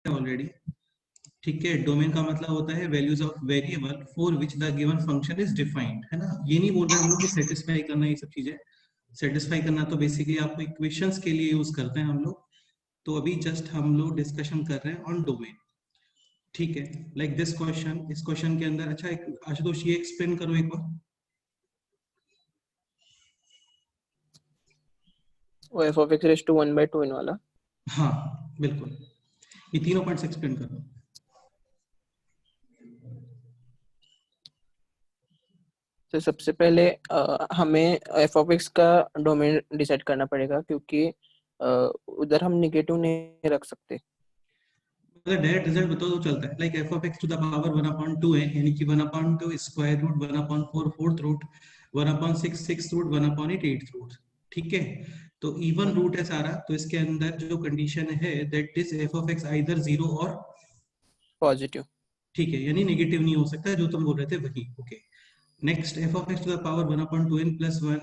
Already, ठीक है। Domain का मतलब होता है values of variable for which the given function is defined, है ना। ये नहीं बोल रहे हम लोग कि सेटिस्फाई करना ये सब चीजें। सेटिस्फाई करना तो बेसिकली आपको इक्वेशंस के लिए यूज करते हैं हम लोग। तो अभी जस्ट हम लोग डिस्कशन कर रहे हैं ऑन डोमेन, ठीक है। लाइक दिस क्वेश्चन, इस क्वेश्चन के अंदर, अच्छा एक आशुतोष ये एक्सप्लेन करो एक बार। वो F of X raise to 1/2 इन वाला। हाँ बिल्कुल, ये तीनों पॉइंट्स एक्सप्लेन करो। तो सबसे पहले हमें एफ ऑफ एक्स का डोमेन डिसाइड करना पड़ेगा, क्योंकि उधर हम निगेटिव नहीं रख सकते। अगर डायरेक्ट रिजल्ट बताओ तो चलता है। Like F of X to the power 1/2 है, यानी कि 1/2 square root 1/4 fourth root 1/6 six root 1/8 eighth root, ठीक है। तो इवन रूट है सारा, तो इसके अंदर जो कंडीशन है that is F of x either 0 और पॉजिटिव, ठीक है, यानी नेगेटिव नहीं हो सकता, जो तुम बोल रहे थे वही, okay. Next F of X to the power 1/2n + 1,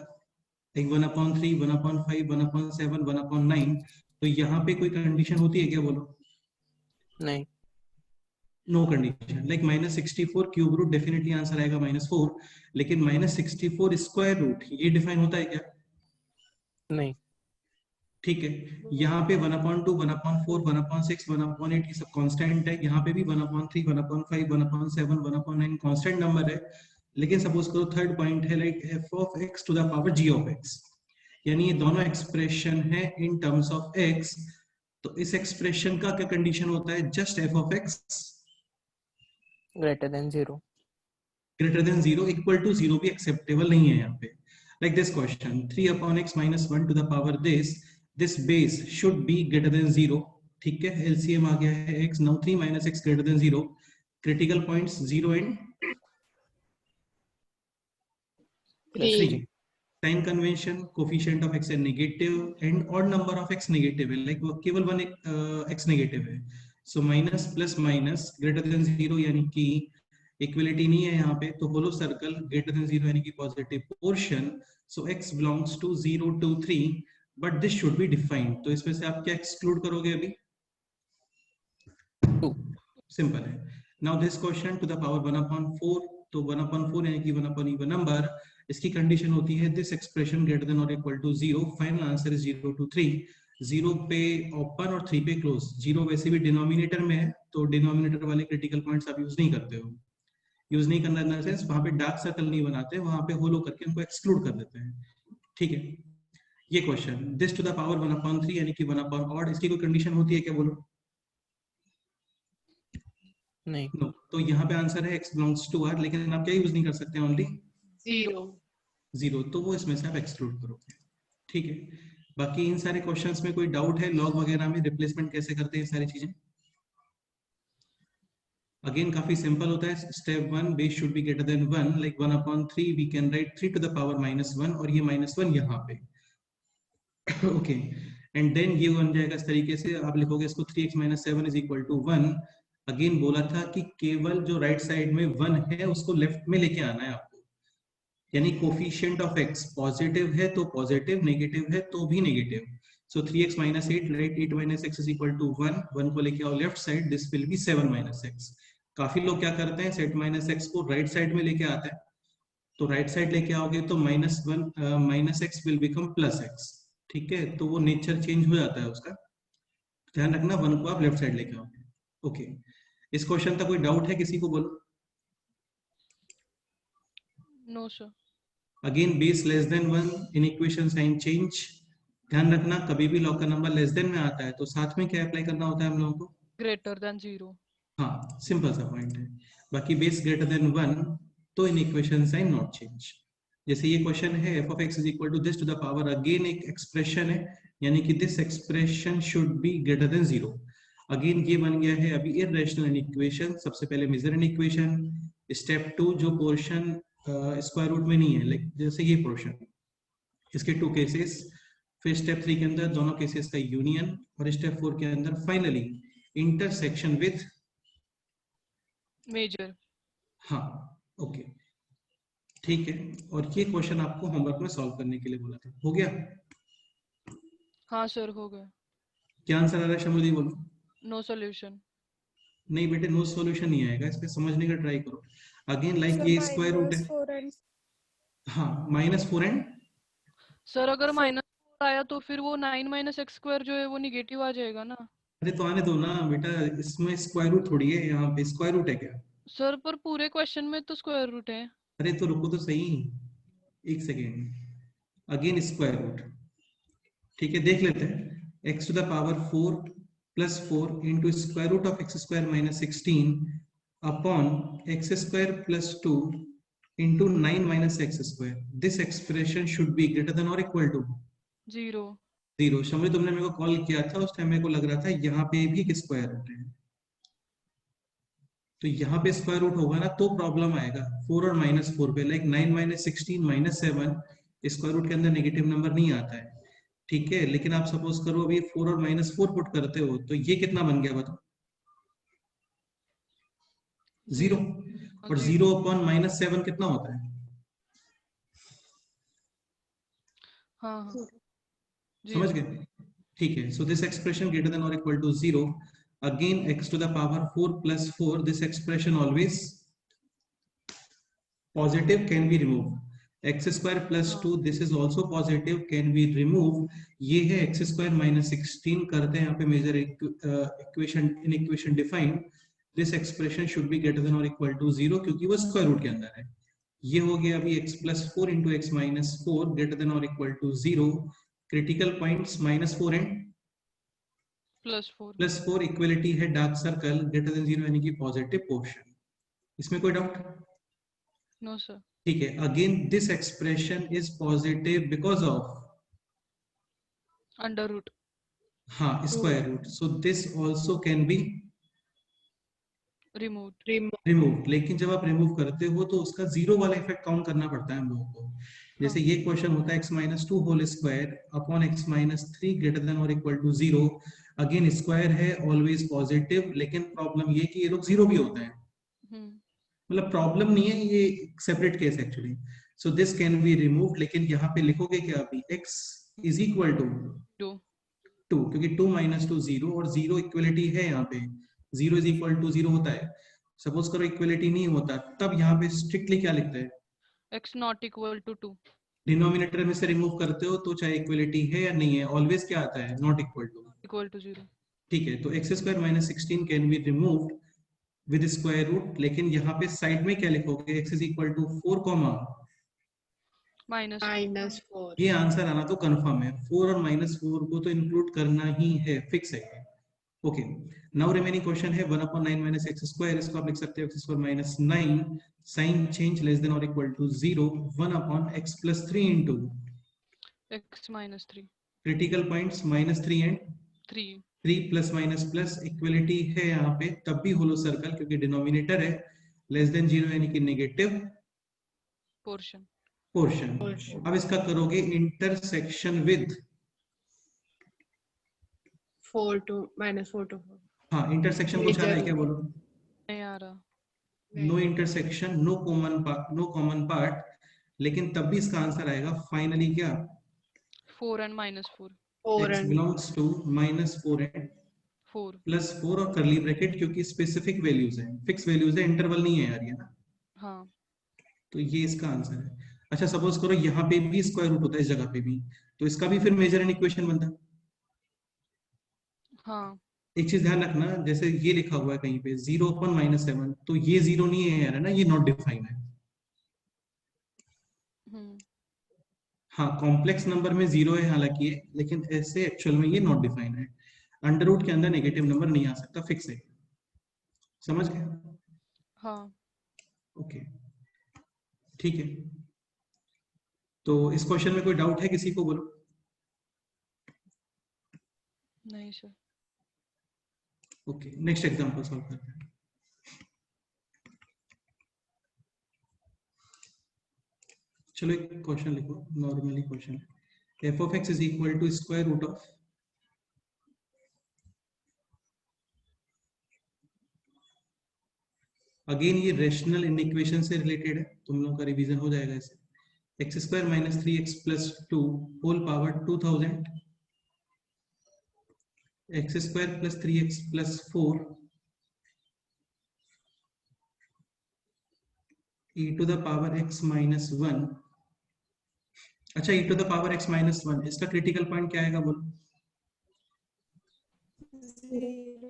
एक 1/3 1/5 1/7 1/9, तो यहाँ पे कोई कंडीशन होती है क्या, बोलो। नहीं। No condition. Like -64 cube root, definitely answer आएगा -4, लेकिन -64 स्क्वायर रूट ये डिफाइन होता है क्या? नहीं। ठीक है, यहाँ पे 1/2 1/4 1/6 1/8 ये सब कांस्टेंट है, यहाँ पे भी 1/3 1/5 1/7 1/9 कांस्टेंट नंबर है। लेकिन सपोज करो थर्ड पॉइंट है like F of X to the power G of X, यानी ये दोनों एक्सप्रेशन है इन टर्म्स ऑफ एक्स। तो इस एक्सप्रेशन का क्या कंडीशन होता है? Just F of X greater than 0। Greater than 0, equal to 0 भी एक्सेप्टेबल नहीं है यहाँ पे। Like this question 3/x - 1 to the power this base should be greater than 0, ठीक है। एलसीएम आ गया है x, now 3 - x greater than 0, critical points 0 and 3। Sign convention, coefficient of x है negative and odd number of x negative है, like केवल 1 x negative है। So minus plus minus greater than 0, यानी कि इक्वलिटी नहीं है यहाँ पे, तो होलो सर्कल ग्रेटर देन 0 यानी कि positive portion. So x belongs to 0 to 3, but this should be defined. तो इसमें से आप क्या एक्सक्लूड करोगे अभी? 2। सिंपल है। Now this question to the power 1/4, तो 1/4 यानी कि 1 इवन नंबर, इसकी कंडीशन होती है दिस एक्सप्रेशन ग्रेटर देन और equal to 0। Final answer is 0 to 3, 0 पे ओपन और 3 पे क्लोज। 0 वैसे भी डिनोमिनेटर में है, तो डिनोमिनेटर वाले क्रिटिकल पॉइंट्स आप यूज नहीं करते हो। यूज नहीं करना इन द सेंस वहां पे डार्क सर्कल नहीं बनाते, वहां पे होलो करके उनको एक्सक्लूड कर देते हैं, ठीक है। ये question this to the power 1/3 यानी कि 1/8, इसकी कोई कंडीशन होती है क्या, बोलो। नहीं। नो, तो यहाँ पे आंसर है x बिलोंग्स टू r, लेकिन आप क्या यूज नहीं कर सकते? ओनली 0, तो वो इसमें से आप एक्सक्लूड करोगे, ठीक है। बाकी इन सारे क्वेश्चंस में कोई डाउट है? लॉग वगैरह में रिप्लेसमेंट कैसे करते हैं, सारी चीजें अगेन काफी सिंपल होता है। Step 1, base should be greater than 1, like 1/3 we can write 3 to the power -1, और ये -1 यहाँ पे ओके। एंड देन ये बन जाएगा इस तरीके से, आप लिखोगे इसको 3x - 7 is equal to 1। Again बोला था कि केवल जो राइट साइड में 1 है उसको लेफ्ट में लेके आना है आपको, यानी कोफिशिएंट ऑफ x पॉजिटिव है तो पॉजिटिव, नेगेटिव है तो भी negative. So 3x - 8, right 8 - x is equal to 1, 1 को लेके आओ left side, this will be 7 - x। काफी लोग क्या करते हैं, 7 - x को राइट साइड में लेके आते हैं, तो राइट साइड लेके आओगे तो -1 - x विल बिकम +x, ठीक है। तो वो नेचर चेंज हो जाता है उसका, ध्यान रखना। 1 को आप लेफ्ट साइड लेके आओगे, ओके। इस क्वेश्चन तक कोई डाउट है किसी को, बोलो। No sir. Again base less than 1, inequation sign change. ध्यान रखना कभी भी लॉग का नंबर लेस देन में आता है तो साथ में क्या अप्लाई करना होता है हम लोगों को? Greater than 0। हाँ, सिंपल सा पॉइंट है। बाकी बेस ग्रेटर देन 1 तो inequation sign not change. जैसे ये क्वेश्चन है F of X is equal to this to the power, again एक एक्सप्रेशन है, यानी कि this expression should be greater than 0। Again ये बन गया है अभी इररेशनल इक्वेशन। सबसे पहले मेजर इन इक्वेशन, स्टेप 2 जो पोर्शन स्क्वायर रूट में नहीं है, लाइक जैसे ये पोर्शन, इसके 2 केसेस। फिर स्टेप 3 के अंदर दोनों केसेस का यूनियन, और स्टेप 4 के अंदर फाइनली इंटरसेक्शन विथ मेजर। हाँ, ओके, ठीक है। और ये क्वेश्चन आपको होमवर्क में सॉल्व करने के लिए बोला था, हो गया? हाँ सर, हो गया। क्या आंसर आ रहा है शमुदी, बोलो। No solution. नहीं बेटे, नो सॉल्यूशन नहीं आएगा, इसमें समझने का ट्राई करो। अगेन लाइक ये स्क्वायर रूट है, हाँ -4 एंड सर अगर -4 आया तो फिर वो 9 - x² जो है वो निगेटिव आ जाएगा ना। अरे तो आने दो ना बेटा, इसमें स्क्वायर रूट थोड़ी है, यहाँ पे स्क्वायर रूट है क्या? सर पर पूरे क्वेश्चन में तो स्क्वायर रूट है। अरे तो रुको तो सही, एक सेकेंड, अगेन स्क्वायर रूट, ठीक है देख लेते हैं। x to the power 4 plus 4 into square root of x² minus 16 upon x² plus 2 into 9 minus x²। This expression should be greater than और इक्वल टू 0। 0। शम्भू तुमने मेरे को कॉल किया था उस टाइम, मेरे को लग रहा था यहाँ पे भी एक स्क्वायर रूट है, तो यहाँ पे स्क्वायर रूट होगा ना तो प्रॉब्लम आएगा 4 और -4 पे, like 9 minus 16 minus 7 square root के अंदर नेगेटिव नंबर नहीं आता है, ठीक है। लेकिन आप सपोज करो अभी 4 और -4 पुट करते हो तो ये कितना बन गया बताओ? 0। और 0 अपॉन -7 कितना होता है? हाँ हाँ समझ 0। गए? ठीक है, so this expression greater than और equal to 0। Again x to the power 4 plus 4, this expression always positive, can be removed। x square plus 2, this is also positive, can be removed। ये है x square minus 16, करते हैं यहाँ पे major equation, inequation define. This expression should be greater than और equal to 0, क्योंकि वो square root के अंदर है। ये हो गया अभी x plus 4 into x minus 4 greater than और equal to 0। Critical points -4 and +4। +4, equality है डार्क सर्कल ग्रेटर देन 0 यानी कि पॉजिटिव पोर्शन। इसमें कोई डाउट? No sir. ठीक है, again this expression is positive because of √। हाँ square root, so this also can be removed. Remove. लेकिन जब आप रिमूव करते हो तो उसका जीरो वाला इफेक्ट काउंट करना पड़ता है हम लोगों को। जैसे ये क्वेश्चन होता है x-2 whole square upon x-3 greater than और इक्वल टू 0। अगेन स्क्वायर है ऑलवेज पॉजिटिव, लेकिन प्रॉब्लम ये कि ये लोग जीरो भी होता है, मतलब प्रॉब्लम नहीं है, ये separate case actually. So this can be removed, लेकिन यहाँ पे लिखोगे क्या अभी? x इज इक्वल टू 2, क्योंकि 2 - 2 0 और 0 इक्वलिटी है यहाँ पे, 0 इज इक्वल टू 0 होता है। सपोज करो इक्वलिटी नहीं होता, तब यहाँ पे स्ट्रिक्टली क्या लिखते हैं? x not equal to 2। Denominator में से रिमूव करते हो तो चाहे इक्वलिटी है या नहीं है, ऑलवेज क्या आता है? Not equal to 0। ठीक है, तो x² minus 16 can be removed with square root. लेकिन यहाँ पे साइड में क्या लिखोगे? x is equal to 4 comma -4। ये आंसर आना तो कंफर्म है, 4 और -4 को तो इंक्लूड करना ही है, फिक्स है। ओके, नाउ रिमेनिंग क्वेश्चन है 1/9 माइनस x², इसको आप लिख सकते हो x² minus 9 sign change less than और equal to 0 1/x plus 3 into x -3। Critical points -3 and 3। 3 plus minus plus, equality है यहाँ पे तब भी होलो सर्कल, क्योंकि डिनोमिनेटर है लेस देन 0 यानी कि नेगेटिव पोर्शन। अब इसका करोगे इंटरसेक्शन विद 4 to -4 हाँ इंटरसेक्शन कुछ आ रहा है क्या? बोलो। नहीं आ रहा। No intersection, no common part, लेकिन तब भी इसका आंसर आएगा फाइनली क्या? 4 and -4। x belongs to -4 and 4। +4 और करली ब्रैकेट, क्योंकि स्पेसिफिक वैल्यूज है, फिक्स वैल्यूज है, इंटरवल नहीं है यार ये ना। हाँ तो ये इसका आंसर है। अच्छा सपोज करो यहाँ पे भी स्क्वायर रूट होता है इस जगह पे भी, तो इसका भी फिर मेजर एंड इक्वेशन बनता है। हाँ। एक चीज ध्यान रखना, जैसे ये लिखा हुआ है कहीं पे 0/-7, तो ये 0 नहीं है यार, है ना, ये नॉट डिफाइन है। हाँ कॉम्प्लेक्स नंबर में 0 है हालांकि ये, लेकिन ऐसे एक्चुअल में ये नॉट डिफाइन है। अंडर रूट के अंदर नेगेटिव नंबर नहीं आ सकता, फिक्स है। समझ गए? हाँ। ओके ठीक है, तो इस क्वेश्चन में कोई डाउट है किसी को? बोलो। नहीं sir. Okay next example solve करते हैं। चलो एक क्वेश्चन लिखो, नॉर्मली क्वेश्चन है f of x is equal to square root of again ये रेशनल इनइक्वेशन से रिलेटेड है, तुम लोगों का रिवीजन हो जाएगा इससे। x² minus 3x plus 2 whole power 2000 x² plus 3x plus 4 e to the power x minus 1। अच्छा, e to the power x minus 1 इसका क्रिटिकल पॉइंट क्या आएगा बोलो?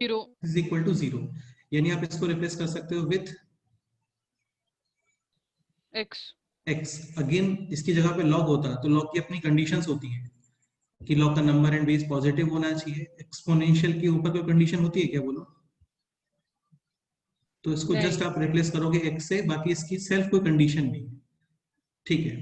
0 इज इक्वल टू 0, यानी आप इसको रिप्लेस कर सकते हो विथ x x। अगेन इसकी जगह पे लॉग होता तो लॉग की अपनी कंडीशंस होती हैं कि लॉग का नंबर एंड बेस पॉजिटिव होना चाहिए। एक्सपोनेंशियल के ऊपर कोई कंडीशन होती है क्या बोलो? तो इसको नहीं। जस्ट आप रिप्लेस करोगे x से, बाकी इसकी सेल्फ कोई कंडीशन नहीं है। ठीक है,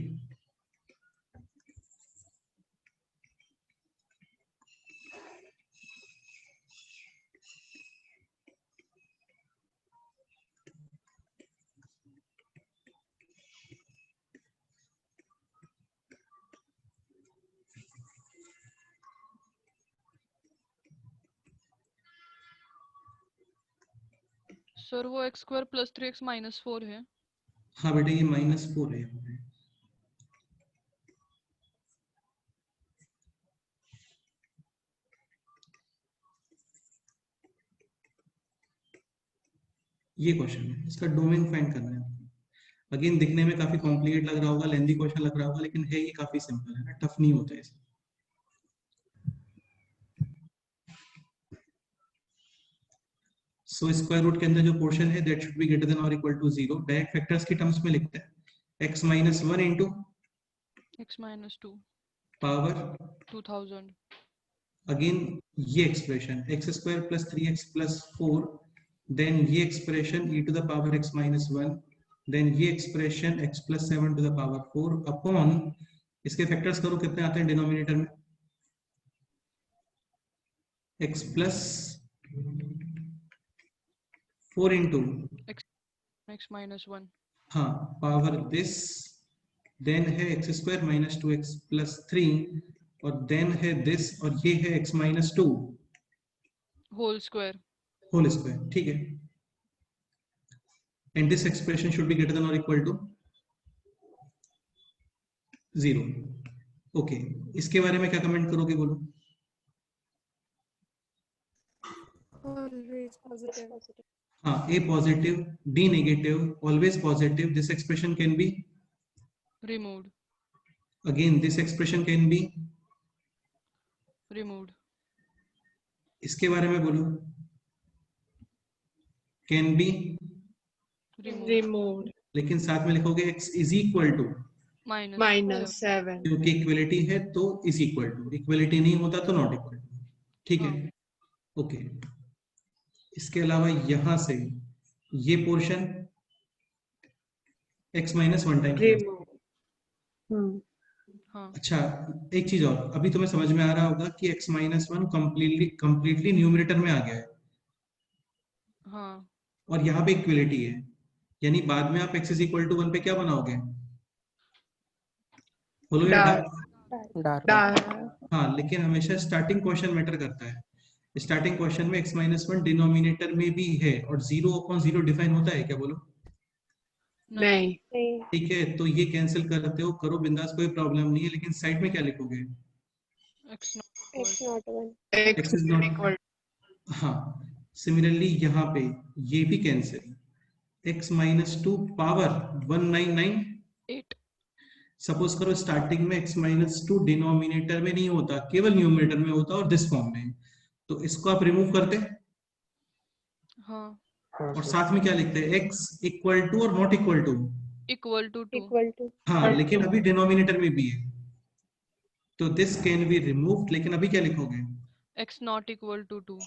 सर वो x square plus 3x minus 4 है। हाँ बेटा ये -4 है यहाँ पे। ये क्वेश्चन है, इसका डोमेन फाइंड करना है। अगेन दिखने में काफी कॉम्प्लिकेट लग रहा होगा, लेंथी क्वेश्चन लग रहा होगा, लेकिन है ये काफी सिंपल है ना, टफ नहीं होता है इसे। सो स्क्वायर रूट के अंदर जो पोर्शन है that should be greater than और इक्वल टू 0। डायरेक्ट फैक्टर्स की टर्म्स में लिखते हैं x minus 1 into x minus 2 power 2000 again ये expression x square plus 3x plus 4, then ये expression e to the power x minus 1, then ये expression x plus 7 to the power 4 upon इसके factors करो कितने आते हैं डिनोमिनेटर में, x plus 4 into x minus 1 हाँ पावर दिस, देन है x square minus 2x plus 3 और देन है दिस और ये है x minus 2 whole square. Whole square. ठीक है, and this expression should be greater than और इक्वल टू 0। ओके, इसके बारे में क्या कमेंट करोगे बोलो? Always positive. हाँ, a positive, b negative, always positive. This expression can be removed again. This expression can be removed इसके बारे में बोलो। Can be, removed Removed. लेकिन साथ में लिखोगे x is equal to, Minus 7. क्योंकि इक्वलिटी है तो is equal to, इक्वलिटी नहीं होता तो नॉट इक्वल टू। ठीक है, ओके। इसके अलावा यहां से ये portion x minus 1 time. Removed. हाँ अच्छा, एक चीज और, अभी तुम्हें समझ में आ रहा होगा कि x माइनस 1 कंप्लीटली न्यूमरेटर में आ गया है हाँ और यहाँ पे इक्वलिटी है, यानी बाद में आप x इज इक्वल टू 1 पे क्या बनाओगे? बोलो यार। Dark. हाँ, लेकिन हमेशा स्टार्टिंग क्वेश्चन मैटर करता है। स्टार्टिंग क्वेश्चन में x माइनस 1 डिनोमिनेटर में भी है और 0/0 डिफाइन होता है क्या बोलो? नहीं. ठीक है, तो ये कैंसिल करते हो, करो बिंदास, कोई प्रॉब्लम नहीं है, लेकिन साइड में क्या लिखोगे? x X not 1. x is not equal. हाँ, सिमिलरली यहाँ पे ये भी cancel, x minus 2 power 199। 8 suppose करो स्टार्टिंग में x माइनस 2 डिनोमिनेटर में नहीं होता, केवल न्यूमरेटर में होता और दिस फॉर्म में, तो इसको आप रिमूव करते हाँ और साथ में क्या लिखते हैं? x इक्वल टू और not equal to. Equal to 2 Equal to. हाँ, लेकिन अभी डिनोमिनेटर में भी है, तो दिस कैन बी रिमूव्ड, लेकिन अभी क्या लिखोगे? x नॉट इक्वल टू 2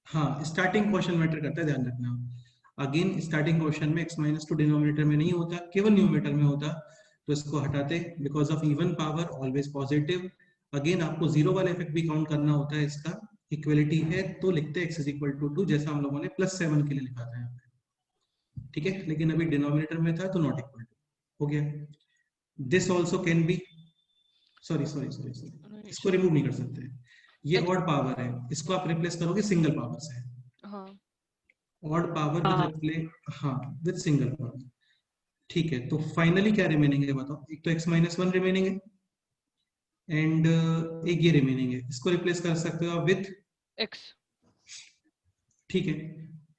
हाँ, स्टार्टिंग क्वेश्चन मैटर करता है, ध्यान रखना। अगेन स्टार्टिंग क्वेश्चन में x माइनस 2 डिनोमिनेटर में नहीं होता, केवल न्यूमरेटर में होता, तो इसको हटाते, because of even power always positive. Again आपको जीरो वाला इफेक्ट भी काउंट करना होता है, इसका इक्वलिटी है तो लिखते हैं x इज इक्वल टू 2, जैसा हम लोगों ने +7 के लिए लिखा था यहाँ पे। ठीक है, लेकिन अभी डिनोमिनेटर में था तो नॉट इक्वल टू हो गया। This also can be, sorry, इसको रिमूव नहीं कर सकते, ये ऑड पावर है, इसको आप रिप्लेस करोगे सिंगल पावर से। हाँ odd power with single power. ठीक है, तो फाइनली क्या रिमेनिंग है बताओ? एक तो x माइनस 1 रिमेनिंग है एंड एक ये रिमेनिंग है, इसको रिप्लेस कर सकते हो आप विथ x ठीक है,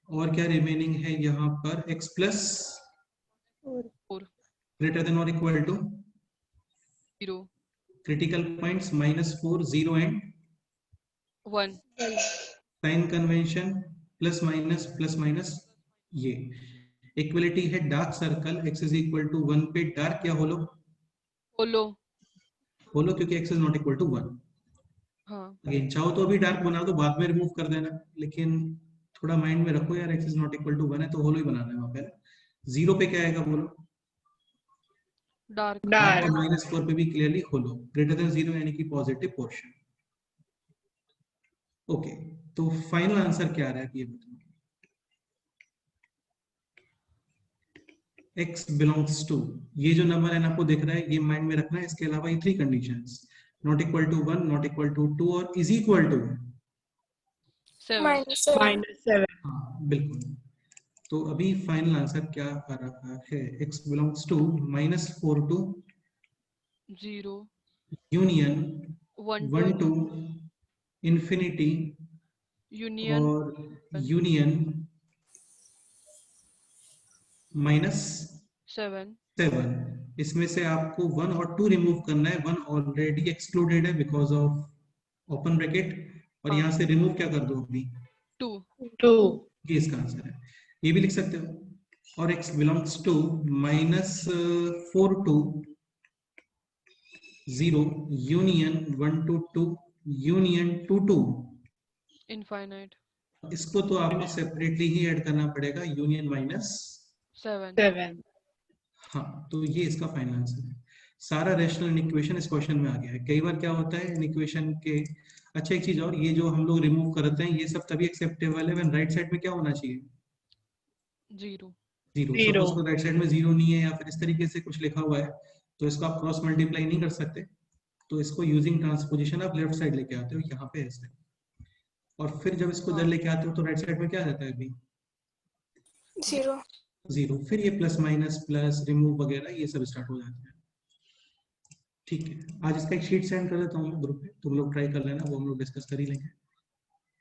और क्या रिमेनिंग है यहाँ पर? x plus 4. greater than or equal to 0 critical points -4, 0 and 1 sign convention plus minus ये इक्वलिटी है dark circle x is equal to 1 पे डार्क या होलो होलो होलो क्योंकि x is not equal to 1। हाँ again चाहो तो अभी dark बना दो, बाद में रिमूव कर देना, लेकिन थोड़ा माइंड में रखो यार x is not equal to 1 है तो होलो ही बनाना है वहां पे। 0 पे क्या आएगा बोलो? डार्क डार्क -4 पे भी क्लियरली होलो, ग्रेटर देन 0 यानी कि पॉजिटिव पोर्शन। ओके तो फाइनल आंसर क्या आ रहा है ये बताओ। x belongs to, ये जो नंबर है आपको दिख रहा है ये माइंड में रखना है। इसके अलावा ये 3 conditions, not equal to 1, not equal to 2 और इज इक्वल टू 7 -7 हाँ बिल्कुल। तो अभी फाइनल आंसर क्या आ रहा है? x belongs to -4 to 0 union 1 1 to infinity union और यूनियन -7। इसमें से आपको 1 और 2 रिमूव करना है। 1 ऑलरेडी एक्सक्लूडेड है बिकॉज ऑफ ओपन ब्रैकेट, और यहाँ से रिमूव क्या कर दो अभी 2 2 ये इसका आंसर है। ये भी लिख सकते हो। और x belongs to -4 to 0 union 1 to 2 union 2 to, infinite इसको तो आपको सेपरेटली ही ऐड करना पड़ेगा, यूनियन -7। 7 हाँ तो ये इसका फाइनल आंसर है। सारा रैशनल इक्वेशन इस क्वेश्चन में आ गया है। कई बार क्या होता है इक्वेशन के, अच्छा एक चीज और, ये जो हम लोग रिमूव करते हैं ये सब तभी एक्सेप्टेबल है व्हेन राइट साइड में क्या होना चाहिए? 0 0। Zero. सपोज राइट साइड में 0 नहीं है या फिर इस तरीके से कुछ लिखा हुआ है तो इसको आप क्रॉस मल्टीप्लाई नहीं कर सकते, तो इसको यूजिंग ट्रांसपोजिशन आप लेफ्ट साइड लेके आते हो यहाँ पे ऐसे, और फिर जब इसको इधर लेके आते हो तो राइट साइड में क्या रहता है अभी? 0। फिर ये प्लस माइनस प्लस रिमूव वगैरह ये सब स्टार्ट हो जाते हैं। ठीक है, आज इसका एक शीट सेंड कर देता हूँ ग्रुप पे, तुम लोग ट्राई कर लेना, वो हम लोग डिस्कस कर ही लेंगे।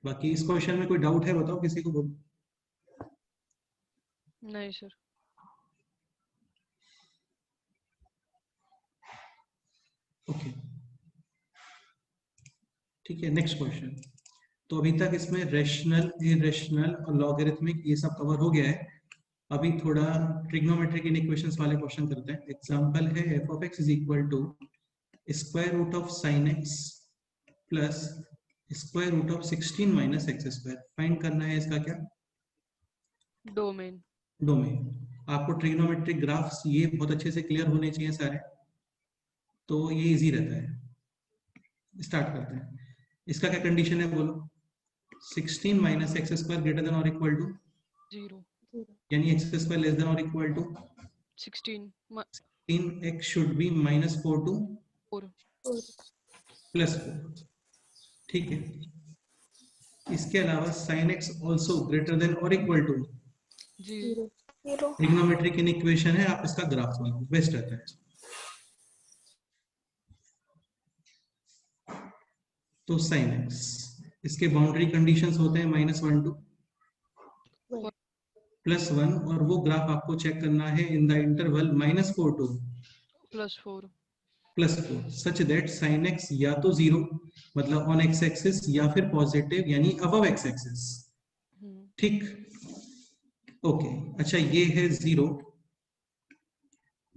बाकी इस क्वेश्चन में कोई डाउट है बताओ किसी को? नहीं सर। ओके ठीक है, नेक्स्ट क्वेश्चन। तो अभी तक इसमें रेशनल, इरेशनल और लॉगरिथमिक ये सब कवर हो गया है। अभी थोड़ा ट्रिग्नोमेट्रिक इक्वेशंस वाले क्वेश्चन करते हैं। एग्जांपल है f of x is equal to square root of sin x plus square root of 16 minus x square। Find करना है इसका क्या? डोमेन। डोमेन। आपको ट्रिग्नोमेट्रिक ग्राफ्स ये बहुत अच्छे से क्लियर होने चाहिए सारे, तो ये इजी रहता है। स्टार्ट करते हैं। इसका क्या कंडीशन है बोलो? 16 minus x square greater than or equal to 0 यानी x square less than or equal to 16 x should be -4 to 4 +4। ठीक है, इसके अलावा sin x also greater than or equal to 0 trigonometric equation है, आप इसका ग्राफ बनाओ, बेस्ट रहता है। तो sin x, इसके बाउंड्री कंडीशंस होते हैं -1 to +1, और वो ग्राफ आपको चेक करना है in the interval -4 to +4 such that sin x या तो 0 मतलब ऑन x एक्सिस या फिर पॉजिटिव यानी अबव x एक्सिस। ठीक, ओके अच्छा ये है 0,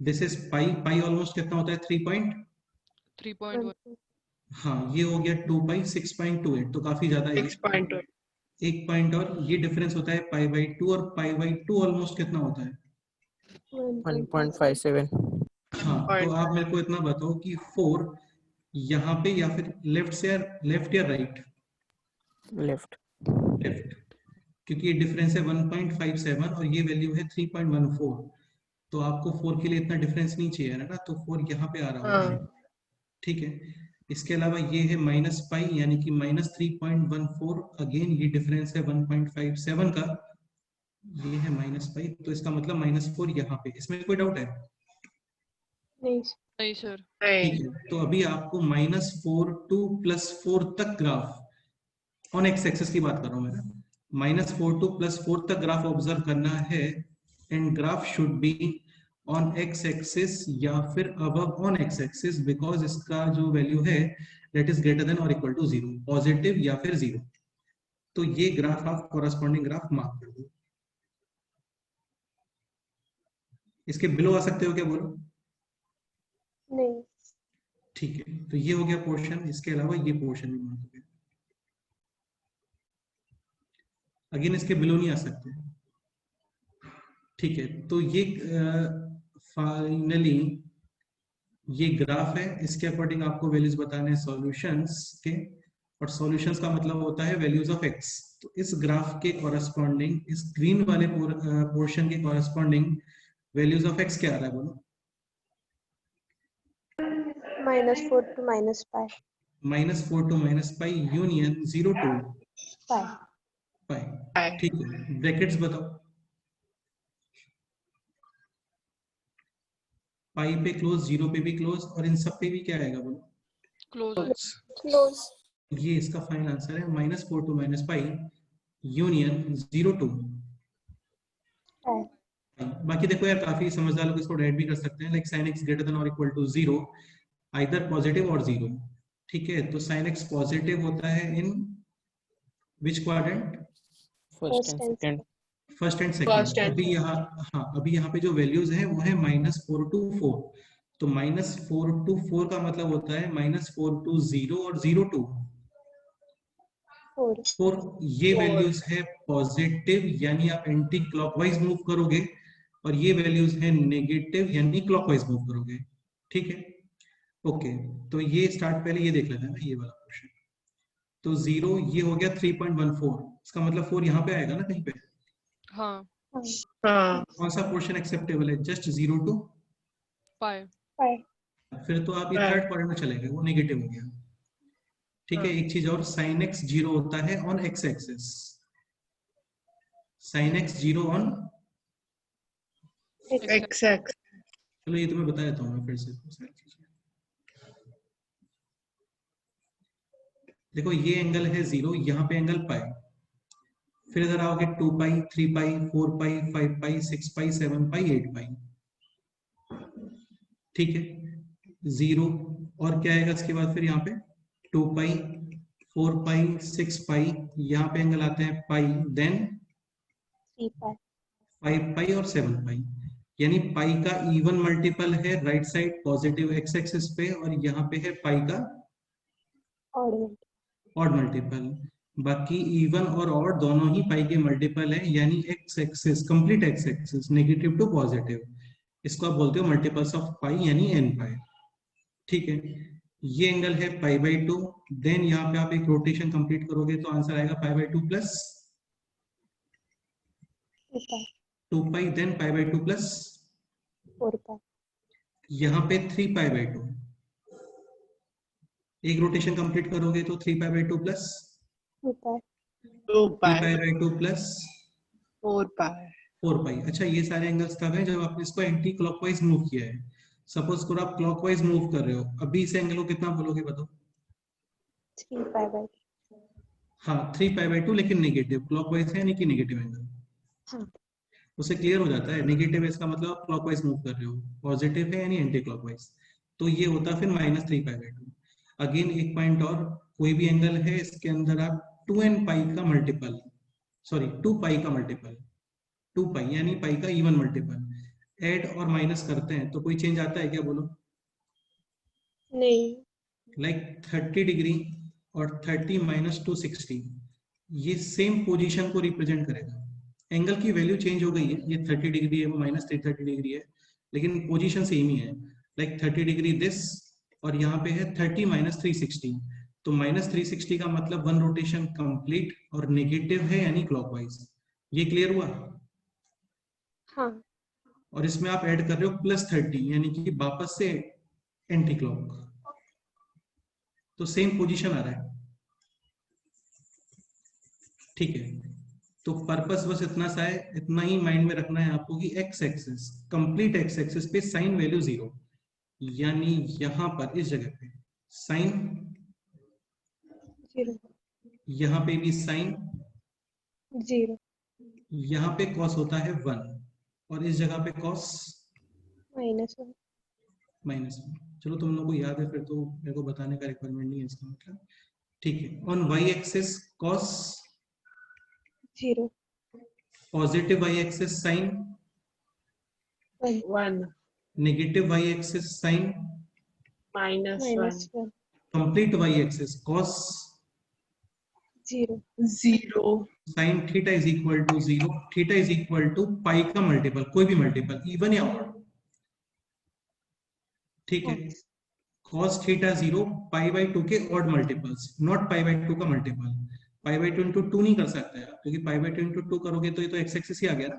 this is pi. Pi almost कितना होता है? 3.1 हाँ ये हो गया 2 पाई 6.28, तो काफी ज्यादा है। 6.2 एक पॉइंट और ये डिफरेंस होता है π/2, और π/2 ऑलमोस्ट कितना होता है? 1.57। हाँ तो आप मेरे को इतना बताओ कि 4 यहाँ पे या फिर लेफ्ट या राइट? लेफ्ट। क्योंकि ये डिफरेंस है 1.57 और ये वैल्यू है 3.14, तो आपको 4 के लिए इतना डिफरेंस नहीं चाहिए ना, तो 4 यहाँ पे आ रहा होगा। ठीक है, इसके अलावा ये है -π यानी कि -3.14, अगेन ये डिफरेंस है 1.57 का, ये है -π, तो इसका मतलब -4 यहाँ पे। इसमें कोई डाउट है? नहीं सर। ठीक है, तो अभी आपको -4 to +4 तक ग्राफ, ऑन एक्स एक्सिस की बात कर रहा हूँ मैं, -4 to +4 तक ग्राफ ऑब्जर्व करना है, and graph should be on x axis या फिर above on x axis, because इसका जो वैल्यू है दैट इज ग्रेटर देन और इक्वल टू 0, पॉजिटिव या फिर 0। तो ये ग्राफ आप कॉरस्पॉन्डिंग ग्राफ मार्क कर दो। इसके बिलो आ सकते हो क्या, बोलो? नहीं। ठीक है, तो ये हो गया पोर्शन। इसके अलावा ये पोर्शन भी मार्क हो गया। अगेन इसके बिलो नहीं आ सकते। ठीक है, तो ये फाइनली ये ग्राफ है। इसके अकॉर्डिंग आपको वैल्यूज बताने हैं सॉल्यूशंस के, और सॉल्यूशंस का मतलब होता है वैल्यूज ऑफ एक्स। तो इस ग्राफ के कॉरस्पॉन्डिंग, इस ग्रीन वाले पोर्शन के कॉरस्पॉन्डिंग वैल्यूज ऑफ एक्स क्या आ रहा है, बोलो? -4 to -π। -4 to -π union 0 to π। π। ठीक है, ब्रैकेट्स बताओ। पाई पे क्लोज, 0 पे भी क्लोज, और इन सब पे भी क्या आएगा, बोलो? क्लोज। क्लोज। ये इसका फाइनल आंसर है, -4 to -π यूनियन 0 to π। बाकी देखो यार, काफी समझदार लोग इसको डायरेक्ट भी कर सकते हैं, like sin x greater than और इक्वल टू 0, आइदर पॉजिटिव और 0। ठीक है, तो sin x पॉजिटिव होता है in which quadrant? First and second. First and First second. and अभी यहाँ, हाँ, अभी यहाँ पे जो वैल्यूज है वो है -4 to 4। तो -4 to 4 का मतलब होता है -4 to 0 और 0 to 4। 4। ये 4। वैल्यूज है पॉजिटिव, यानी आप एंटी क्लॉकवाइज मूव करोगे, और ये वैल्यूज है नेगेटिव, यानी क्लॉकवाइज मूव करोगे। ठीक है, ओके। तो ये स्टार्ट पहले ये देख लेते हैं ना, ये वाला क्वेश्चन। तो 0 ये हो गया 3.14, इसका मतलब 4 यहाँ पे आएगा ना कहीं पे। हाँ। हाँ। कौन सा पोर्शन एक्सेप्टेबल है? जस्ट 0 to पाई। π। फिर तो आप ये Right. थर्ड क्वाड्रेंट में चले गए, वो नेगेटिव हो गया। ठीक है, एक चीज और, sin x 0 होता है on x axis. sin x 0 on, X। चलो ये तो मैं बता देता हूँ मैं फिर से सारी चीजें। देखो ये एंगल है 0, यहाँ पे एंगल पाई, फिर इधर आओगे 2 पाई, 3 पाई, 4 पाई, 5 पाई, 6 पाई, 7 पाई, 8 पाई। ठीक है, 0 और क्या आएगा इसके बाद? फिर यहाँ पे 2 पाई, 4 पाई, 6 पाई, यहाँ पे एंगल आते हैं पाई, देन 3 π। 5 पाई और 7 पाई। यानी पाई का इवन मल्टीपल है right side positive x axis पे, और यहाँ पे है पाई का ऑड ऑड मल्टीपल। बाकी इवन और ऑड दोनों ही पाई के मल्टीपल है, यानी X axis, complete X axis, negative to positive, इसको आप बोलते हो मल्टीपल्स ऑफ पाई, यानी n पाई। ठीक है, ये एंगल है π/2। देन यहाँ पे आप एक रोटेशन कंप्लीट करोगे तो आंसर आएगा π/2 प्लस 2 π। 2 पाई, देन π/2 प्लस 4 π। यहाँ पे 3 π/2। एक रोटेशन कंप्लीट करोगे तो 3 π/2 प्लस 2 π। 2 3 π। π/2 प्लस 4 π। 4 पाई। अच्छा, ये सारे एंगल्स तब है जब आपने इसको एंटी क्लॉकवाइज मूव किया है। सपोज करो आप क्लॉकवाइज मूव कर रहे हो, अभी इस एंगल को कितना बोलोगे, बताओ? 3 π/2। हाँ, 3 π/2, लेकिन नेगेटिव, क्लॉकवाइज है यानी कि नेगेटिव एंगल। हाँ। उससे क्लियर हो जाता है, नेगेटिव है इसका मतलब आप क्लॉकवाइज मूव कर रहे हो, पॉजिटिव है यानी एंटी क्लॉकवाइज। तो ये होता है फिर -3 π/2। अगेन एक पॉइंट और, कोई भी एंगल है इसके अंदर आप 2n पाई का मल्टीपल, सॉरी 2 पाई का मल्टीपल, 2 पाई यानी पाई का इवन मल्टीपल ऐड और माइनस करते हैं तो कोई चेंज आता है क्या, बोलो? नहीं। लाइक 30 डिग्री और 30 - 260, ये सेम पोजीशन को रिप्रेजेंट करेगा। एंगल की वैल्यू चेंज हो गई है, ये 30 डिग्री है, वो -30 डिग्री है, लेकिन पोजीशन सेम ही है। लाइक 30 डिग्री दिस, और यहाँ पे है 30 - 360, तो -360 का मतलब 1 रोटेशन कंप्लीट, और नेगेटिव है यानी क्लॉकवाइज। ये क्लियर हुआ? हाँ। और इसमें आप ऐड कर रहे हो +30, यानी कि वापस से एंटी क्लॉक, तो सेम पोजीशन आ रहा है। ठीक है, तो पर्पस बस इतना सा है, इतना ही माइंड में रखना है आपको कि x axis, complete X axis पे साइन वैल्यू 0, यानी यहां पर इस जगह पे साइन 0। यहाँ पे भी साइन 0। यहाँ पे कॉस होता है 1, और इस जगह पे कॉस -1 -1। चलो तुम लोगों को याद है फिर तो मेरे को बताने का रिक्वायरमेंट नहीं है इसका मतलब। ठीक है, on y axis cos, 0 positive y axis sine, 1 1 negative y axis sine, -1 -1 complete y axis cos, 0 0 sine theta is equal to 0, theta is equal to pi का मल्टीपल, कोई भी मल्टीपल, इवन या ऑड। ठीक है, cos cos theta 0 pi by 2 के odd multiples, not pi by 2 का multiple. Pi by 2 into 2 नहीं कर सकते आप, क्योंकि पाई बाई 2 इंटू 2 करोगे तो ये तो एक्स एक्सिस ही आ गया ना।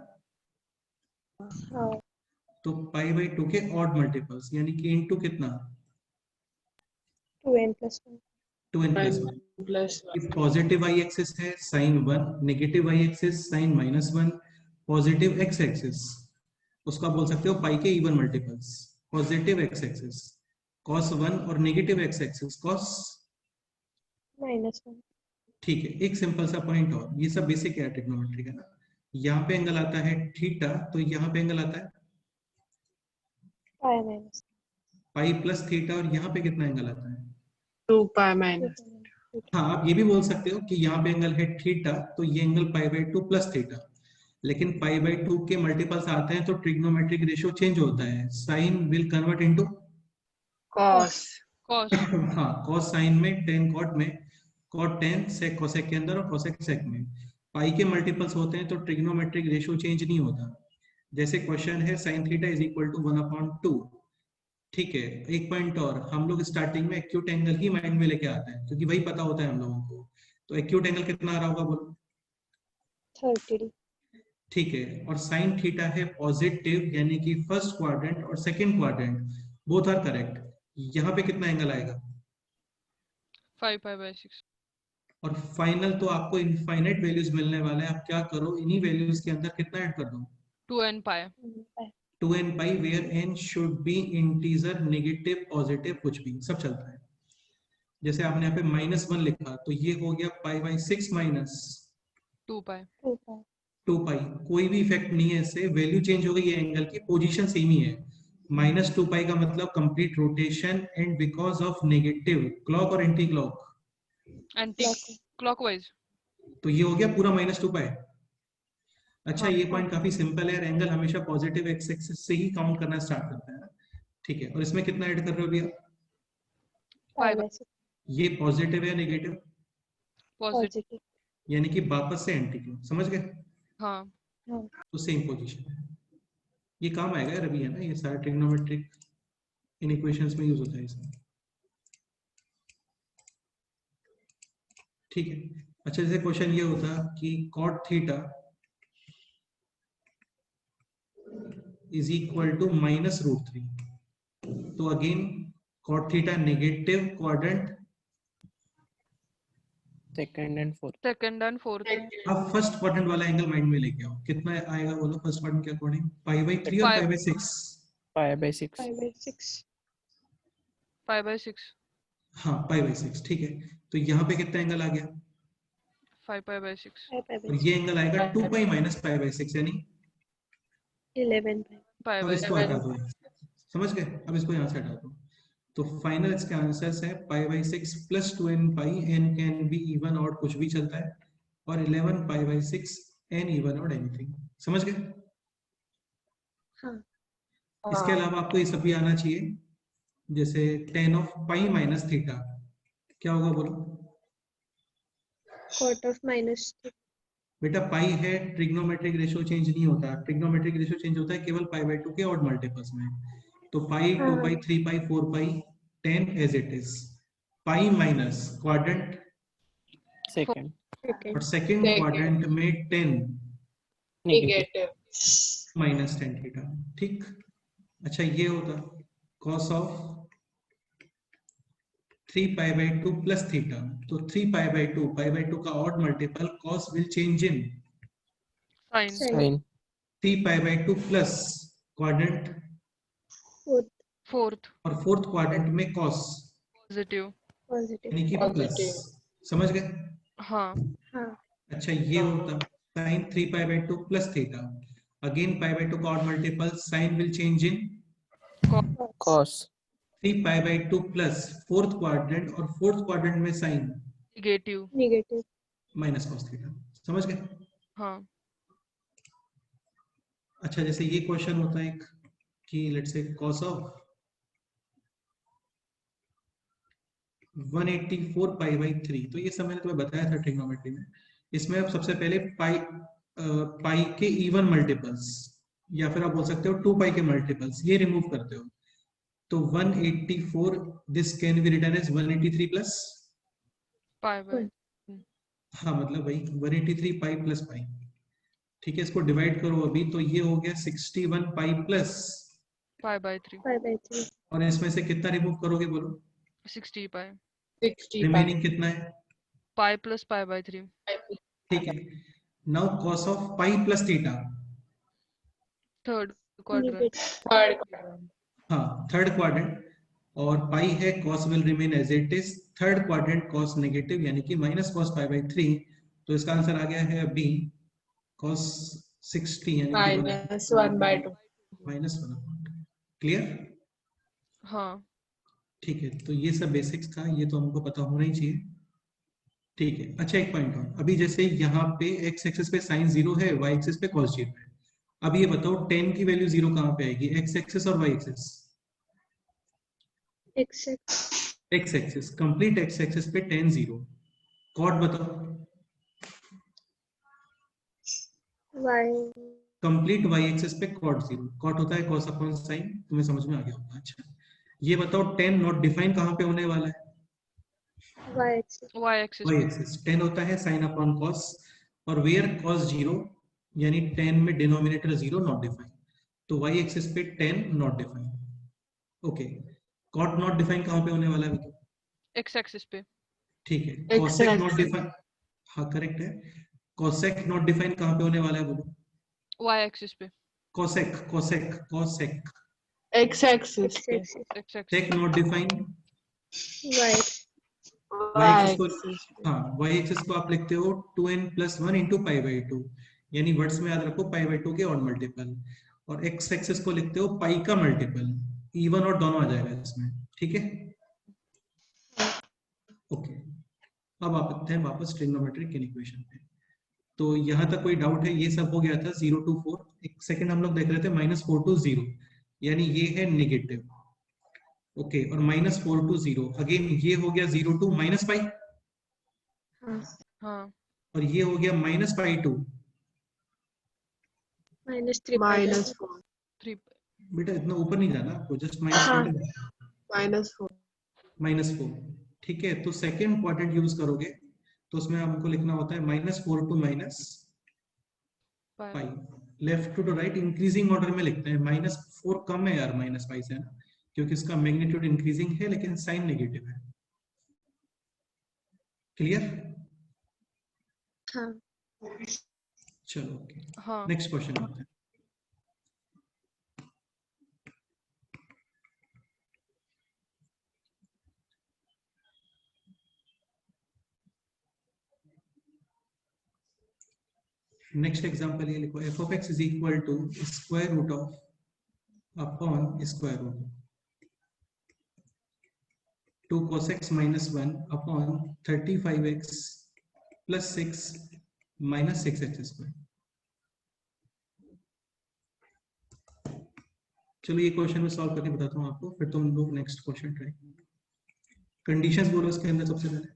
हाँ तो पाई बाई 2 के ऑड मल्टीपल्स यानी कि इंटू कितना, 2n + 1 2n plus 1 + 1 positive y axis है sine 1, negative y axis sine -1, positive x axis उसका बोल सकते हो पाई के even multiples, positive x axis cos 1 और नेगेटिव एक्स एक्सिस cos। -1 ठीक है, एक सिंपल सा पॉइंट और, ये सब बेसिक है ट्रिग्नोमेट्री का ना। यहाँ पे एंगल आता है थीटा, तो यहाँ पे एंगल आता है π पाई प्लस थीटा, और यहाँ पे कितना एंगल आता है। 2 π - हाँ, आप ये भी बोल सकते हो कि यहाँ पे एंगल है थीटा, तो ये angle pi by 2 plus theta, लेकिन पाई बाई 2 के मल्टीपल्स आते हैं तो ट्रिग्नोमेट्रिक रेशियो चेंज होता है, sine will convert into cos cos हाँ, cos साइन में, tan cot में, cot tan sec cosec के अंदर और cosec sec में पाई के मल्टीपल्स होते हैं तो ट्रिग्नोमेट्रिक रेशियो चेंज नहीं होता। जैसे क्वेश्चन है sin theta is equal to 1/2। ठीक है, एक पॉइंट और, हम लोग स्टार्टिंग में एक्यूट एंगल ही माइंड में लेके आते हैं क्योंकि वही पता होता है हम लोगों को। तो एक्यूट एंगल कितना आ रहा होगा बोलो। 30 ठीक है, और साइन थीटा है पॉजिटिव यानी कि फर्स्ट क्वाड्रेंट और second quadrant both are correct. यहाँ पे कितना एंगल आएगा, 5π/6 और फाइनल तो आपको इनफाइनाइट वैल्यूज मिलने वाले हैं। आप क्या करो, इन्हीं वैल्यूज के अंदर कितना ऐड कर दो, 2n π 2n pi, where n should be integer, negative positive कुछ भी सब चलता है। जैसे आपने यहाँ पे -1 लिखा तो ये हो गया π/6 माइनस 2π 2 पाई, कोई भी इफेक्ट नहीं है इससे, वैल्यू चेंज हो गई है, एंगल की पोजीशन सेम ही है। -2 पाई का मतलब complete rotation, and because of negative clock और एंटी क्लॉक, anti clockwise तो ये हो गया पूरा -2 पाई। अच्छा, हाँ ये पॉइंट काफी सिंपल है, एंगल हमेशा पॉजिटिव एक्स एक्सिस से ही काउंट करना स्टार्ट करता है ना। ठीक है, और इसमें कितना ऐड कर रहे हो भैया, π/6 ये पॉजिटिव है नेगेटिव, positive पॉजिटिव यानी कि वापस से एंटी क्लॉक, समझ गए। हाँ हाँ तो सेम पोजीशन है, ये काम आएगा यार अभी, है ना, ये सारा ट्रिग्नोमेट्रिक इन इक्वेशंस में यूज होता है इसमें। ठीक है, अच्छा जैसे क्वेश्चन ये होता कि cot theta is equal to -√3, तो अगेन cot theta negative quadrant, second and fourth. second and fourth अब फर्स्ट क्वाड्रेंट वाला एंगल माइंड में लेके आओ, कितना आएगा बोलो फर्स्ट क्वाड्रेंट के अकॉर्डिंग, π/3 और Five. π/6। π/6 π/6 5/6 हाँ, π/6, ठीक है, तो यहाँ पे कितना एंगल आ गया, 5π/6 और ये एंगल आएगा 2 पाई माइनस π/6 यानी 11 अब इसको हटा दो, समझ गए, अब इसको यहाँ से हटा दो, तो फाइनल इसके आंसर्स है π/6 plus 2n pi, n can be even और कुछ भी चलता है, और 11 π/6 n इवन और एनीथिंग, समझ गए। हाँ इसके अलावा आपको ये सब भी आना चाहिए, जैसे tan of pi minus theta क्या होगा बोलो। cot of -3 बेटा पाई है, ट्रिग्नोमेट्रिक रेशियो चेंज नहीं होता, ट्रिग्नोमेट्रिक रेशियो चेंज होता है केवल π/2 के ऑड मल्टीपल्स में, तो pi 2 pi 3 pi 4 pi 10 as it is, pi minus quadrant second second और सेकंड क्वाड्रेंट में 10 नेगेटिव माइनस 10 थीटा, ठीक। अच्छा, ये होता cos ऑफ 3π/2 प्लस थीटा, तो 3π/2 π/2 का odd multiple cos will change in sin sine 3π/2 plus quadrant, fourth fourth और fourth quadrant में cos positive पॉजिटिव यानी कि प्लस, समझ गए। हाँ हाँ अच्छा, ये होता sin 3π/2 प्लस थीटा, अगेन π/2 का odd multiple sine will change in cos 3 pi by 2 plus fourth quadrant, और फोर्थ क्वाड्रेंट में sine negative. Negative minus cos theta. समझ गए? हाँ अच्छा, जैसे ये क्वेश्चन होता है एक कि let's say cos of 184 pi by 3, तो ये सब मैंने तुम्हें बताया था ट्रिग्नोमेट्री में। इसमें आप सबसे पहले पाई के इवन मल्टीपल्स, या फिर आप बोल सकते हो 2 पाई के मल्टीपल्स, ये रिमूव करते हो। तो 184 this can be written as 183 plus, pi by हाँ मतलब वही 183 पाई प्लस पाई। ठीक है, इसको डिवाइड करो अभी, तो ये हो गया 61 पाई प्लस, पाई बाय 3 5/3 और इसमें से कितना रिमूव करोगे बोलो? 60 पाई 60 रिमेनिंग कितना है? पाई प्लस पाई बाय 3 ठीक है, now cos of pi plus theta, third quadrant negative third हाँ थर्ड क्वाड्रेंट, और पाई है cos will remain as it is, third quadrant cos negative यानी कि माइनस cos पाई बाई 3, तो इसका आंसर आ गया है अभी cos 60 यानी कि -1/2 -1। क्लियर? हाँ ठीक है, तो ये सब बेसिक्स था, ये तो हमको पता होना ही चाहिए। ठीक है, अच्छा एक पॉइंट और, अभी जैसे यहाँ पे x एक्सिस पे साइन 0 है, y एक्सिस पे cos 0 है। अब ये बताओ 10 की वैल्यू 0 कहाँ पे आएगी, x एक्सिस और y axis? x x axis, complete x axis पे 10 0। कॉट बताओ, y कंप्लीट y एक्सिस पे कॉट 0, कॉट होता है cos अपॉन साइन, तुम्हें समझ में आ गया होगा। अच्छा ये बताओ 10 नॉट डिफाइन कहाँ पे होने वाला है? y axis y axis y axis 10 होता है साइन अपॉन cos, और वेयर cos 0 यानी 10 में डिनोमिनेटर 0 नॉट डिफाइन, तो y एक्सिस पे 10 not define. Okay, cot not define कहाँ पे होने वाला है? x एक्सिस पे ठीक है, X cosec not axis। Define, हाँ करेक्ट है, cosec नॉट डिफाइन कहाँ पे होने वाला है बोलो? y एक्सिस पे cosec cosec cosec x axis x पे axis x axis sec not define, y y y axis को, axis पे हाँ y एक्सिस को आप लिखते हो 2n + 1 × पाई बाई 2, यानी वर्ड्स में याद रखो पाई बाई 2 के ऑड मल्टीपल, और x एक्सिस को लिखते हो पाई का मल्टीपल, इवन और दोनों आ जाएगा इसमें। ठीक है, ओके, अब आते हैं वापस ट्रिग्नोमेट्रिक इक्वेशन पे। तो यहाँ तक कोई डाउट है? ये सब हो गया था 0 to 4। एक सेकंड हम लोग देख रहे थे -4 to 0, यानी ये है नेगेटिव। ओके, और -4 to 0 अगेन ये हो गया 0 to -पाई, हाँ हाँ और ये हो गया -पाई to, -3 -4 3 बेटा इतना ऊपर नहीं जाना आपको, जस्ट हाँ। -4 -4। ठीक है, तो सेकेंड क्वाड्रेंट यूज करोगे तो उसमें हमको लिखना होता है -4 to pi pi, left to right increasing order में लिखते हैं। -4 कम है यार -पाई से ना, क्योंकि इसका मैग्नीट्यूड इंक्रीजिंग है लेकिन साइन नेगेटिव है। क्लियर? हाँ चलो ओके, हाँ नेक्स्ट क्वेश्चन आते हैं। नेक्स्ट एग्जांपल ये लिखो, f of x is equal to square root of upon square root 2 cos x minus 1 upon 35x plus 6 minus 6x square। चलो ये क्वेश्चन में सॉल्व करके बताता हूँ आपको, फिर तुम लोग नेक्स्ट क्वेश्चन ट्राई। कंडीशंस बोलो इसके अंदर सबसे पहले।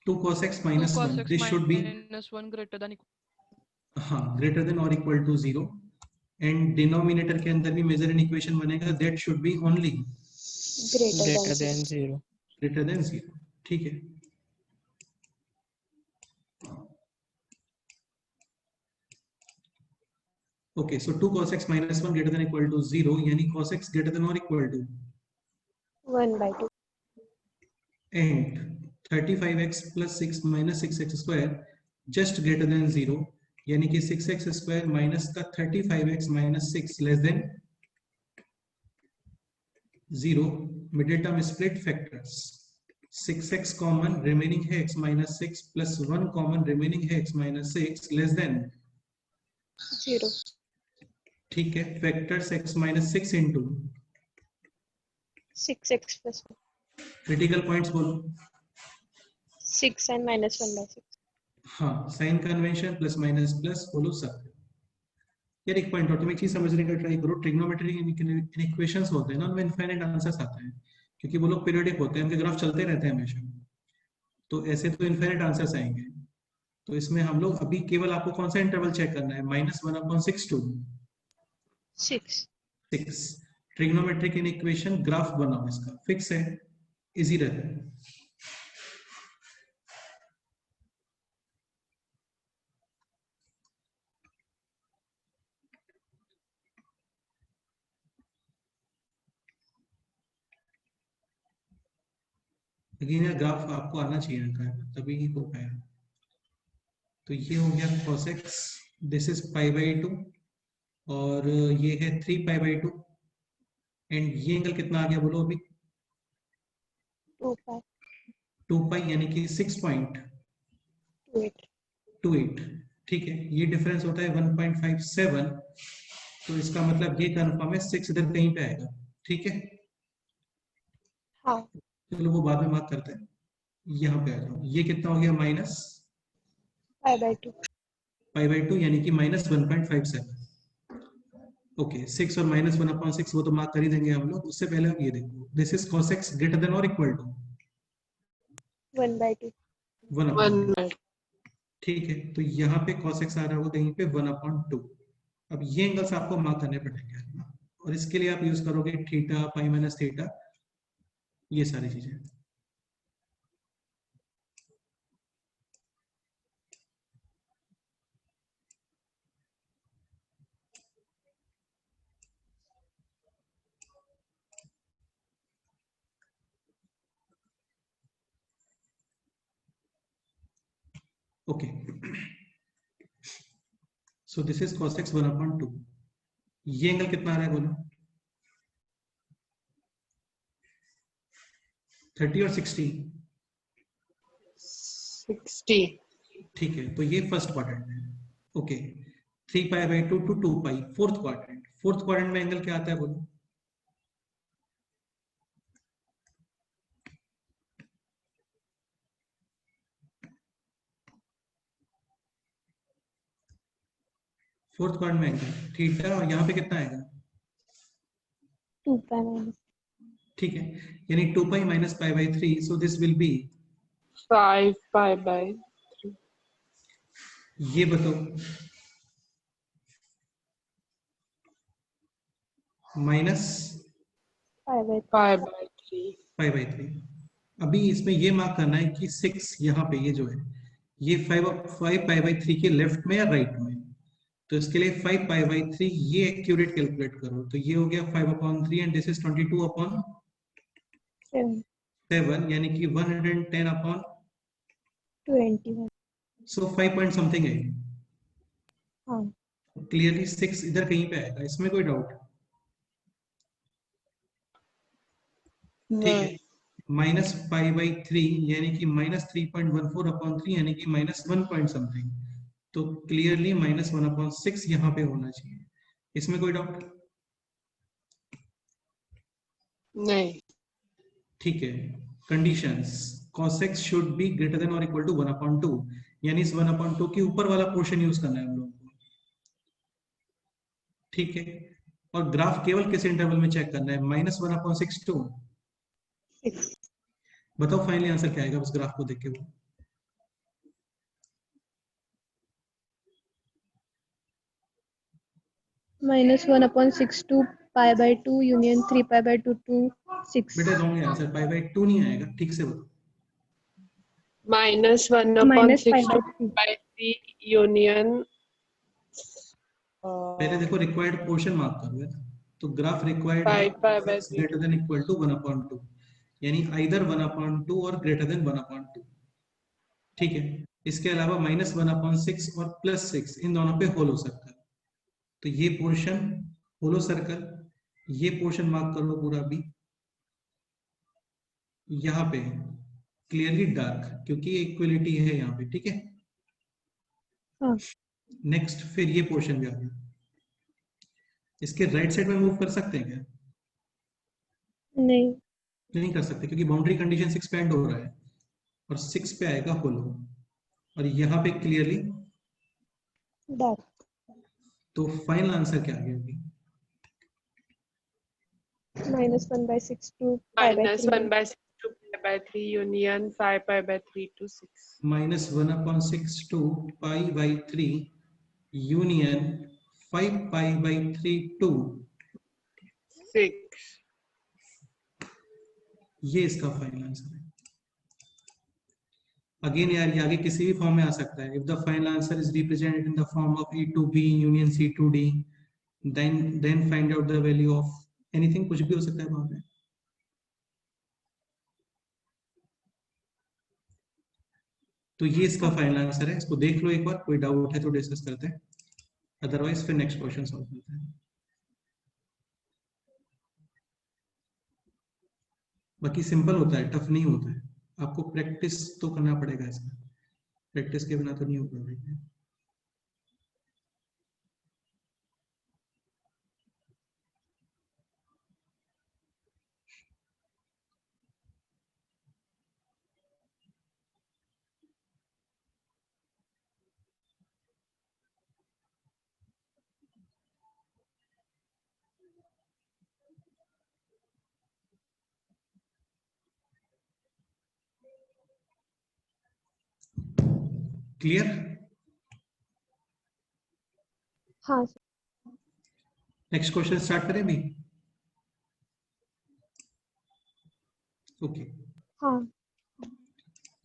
2 cos x minus 1, this should be -1 greater than हाँ greater than or equal to 0, and denominator के अंदर भी मेजर इन इक्वेशन बनेगा, that should B only greater than 0 greater than 0। ठीक है, okay, so 2 cos x minus 1 greater than or equal to 0, यानी cos x greater than or equal to 1/2 and 35x plus 6 minus 6x square just greater than 0, यानी कि 6x square minus का 35x minus 6 less than 0, middle term split factors, 6x common remaining है x minus 6 plus 1 common remaining है x minus 6 less than 0 ठीक है, factors x minus 6 into 6x plus 1. Critical points बोलो। 6 and minus 1 by 6. हाँ, sign convention plus minus plus बोलो सब। यार एक पॉइंट और, तुम एक चीज समझने का ट्राई करो, ट्रिग्नोमेट्री इक्वेशंस होते हैं ना, उनमें इनफाइनाइट आंसर्स आते हैं, क्योंकि वो लोग पीरियोडिक होते हैं, उनके ग्राफ चलते रहते हैं हमेशा, तो ऐसे तो इनफाइनाइट आंसर्स आएंगे। तो इसमें हम लोग अभी केवल आपको कौन सा इंटरवल चेक करना है, -1/6 to 6. 6। Trigonometric in equation graph बनाओ, इसका फिक्स है, इजी रहता है। लेकिन यार ग्राफ आपको आना चाहिए ना, तभी ही हो पाएगा। तो ये हो गया cos x, दिस इज π/2 और ये है 3π/2 एंड ये एंगल कितना आ गया बोलो अभी, 2 pi. 2π यानी कि 28. 6.28। ठीक है, ये डिफरेंस होता है 1.57, तो इसका मतलब ये कन्फर्म है 6 इधर कहीं पे आएगा। ठीक है, हाँ. चलो वो बाद में मार्क करते हैं, यहाँ पे आ जाओ। ये कितना हो गया, π/2. -π/2 यानी कि -1.57। ओके, 6 और -1/6 वो तो मार्क कर ही देंगे हम लोग। उससे पहले आप ये देखो, this is cos x greater than और इक्वल टू 1/2. 1/2। 1/2. ठीक है, तो यहाँ पे cos x आ रहा होगा कहीं पे 1/2। अब ये एंगल्स आपको मार्क करने पड़ेंगे, और इसके लिए आप यूज करोगे थीटा, पाई माइनस थीटा, ये सारी चीजें। Okay, so this is cos x 1/2। ये एंगल कितना आ रहा है बोलो, 30 और 60? 60. ठीक है, तो ये फर्स्ट क्वाड्रेंट है। Okay, 3π/2 to 2π, fourth quadrant. Fourth quadrant में एंगल क्या आता है बोलो, फोर्थ क्वाड्रेंट में एंगल थीटा, और यहाँ पे कितना आएगा, 2 pi minus. ठीक है, यानी 2π minus π/3, so this will be, 5π/3. ये बताओ, माइनस π/3. 5/3. π/3। अभी इसमें ये मार्क करना है कि 6 यहाँ पे ये जो है, ये 5π/3 के लेफ्ट में या राइट में, तो इसके लिए 5π/3 ये एक्यूरेट कैलकुलेट करो, तो ये हो गया 5/3 एंड दिस इज 22/7, यानी कि 110/, 21. सो 5 पॉइंट समथिंग है। हाँ. क्लियरली 6 इधर कहीं पे आएगा, इसमें कोई डाउट? ठीक है, -π/3 यानी कि -3.14/3 यानी कि -1 पॉइंट समथिंग, तो क्लियरली -1/6 यहाँ पे होना चाहिए। इसमें कोई डाउट? नहीं. ठीक है, conditions, cos x should be greater than और इक्वल टू 1/2, यानी इस 1/2 के ऊपर वाला पोर्शन यूज करना है हम लोगों को। ठीक है, और ग्राफ केवल किस इंटरवल में चेक करना है, -1/6 टू, 6. बताओ फाइनली आंसर क्या आएगा उस ग्राफ को देख के वो, -1/6 to π/2 union 3π/2 to 6. बेटा रॉन्ग आंसर, π/2 नहीं आएगा, ठीक से बताओ। -1/6 to π/3 union. पहले देखो रिक्वायर्ड पोर्शन मार्क करो, है ना, तो graph required 5π/3. Greater than equal to 1/2, यानी आइदर 1/2 और ग्रेटर देन 1/2। ठीक है, इसके अलावा -1/6 और +6 इन दोनों पे होलो सर्कल, तो ये पोर्शन होलो सर्कल, ये पोर्शन मार्क करो पूरा भी, यहाँ पे क्लियरली डार्क, क्योंकि इक्वलिटी है यहाँ पे। ठीक है, हाँ. नेक्स्ट फिर ये पोर्शन भी आ गया, इसके राइट साइड में मूव कर सकते हैं क्या? नहीं, नहीं कर सकते क्योंकि बाउंड्री कंडीशन एक्सपेंड हो रहा है और 6 पे आएगा होलो और यहाँ पे क्लियरली, डार्क तो फाइनल आंसर क्या आ गया अभी? -1/6 to pi by minus 3. 1/6 to pi by 3 union 5 pi by 3 to 6. -1/6 to pi by 3 union 5 pi by 3 to 6. ये इसका फाइनल आंसर है। अगेन यार ये आगे किसी भी फॉर्म में आ सकता है। If the final answer is represented in the form of E to B union C to D, then find out the value of anything, कुछ भी हो सकता है वहां पे। तो ये इसका फाइनल आंसर है, इसको देख लो एक बार, कोई डाउट है तो डिस्कस करते हैं, अदरवाइज फिर नेक्स्ट क्वेश्चन सॉल्व करते हैं। बाकी सिंपल होता है, टफ नहीं होता है, आपको प्रैक्टिस तो करना पड़ेगा इसका, प्रैक्टिस के बिना तो नहीं होगा भाई। क्लियर? हाँ sir. नेक्स्ट क्वेश्चन स्टार्ट करें भी? ओके, हाँ,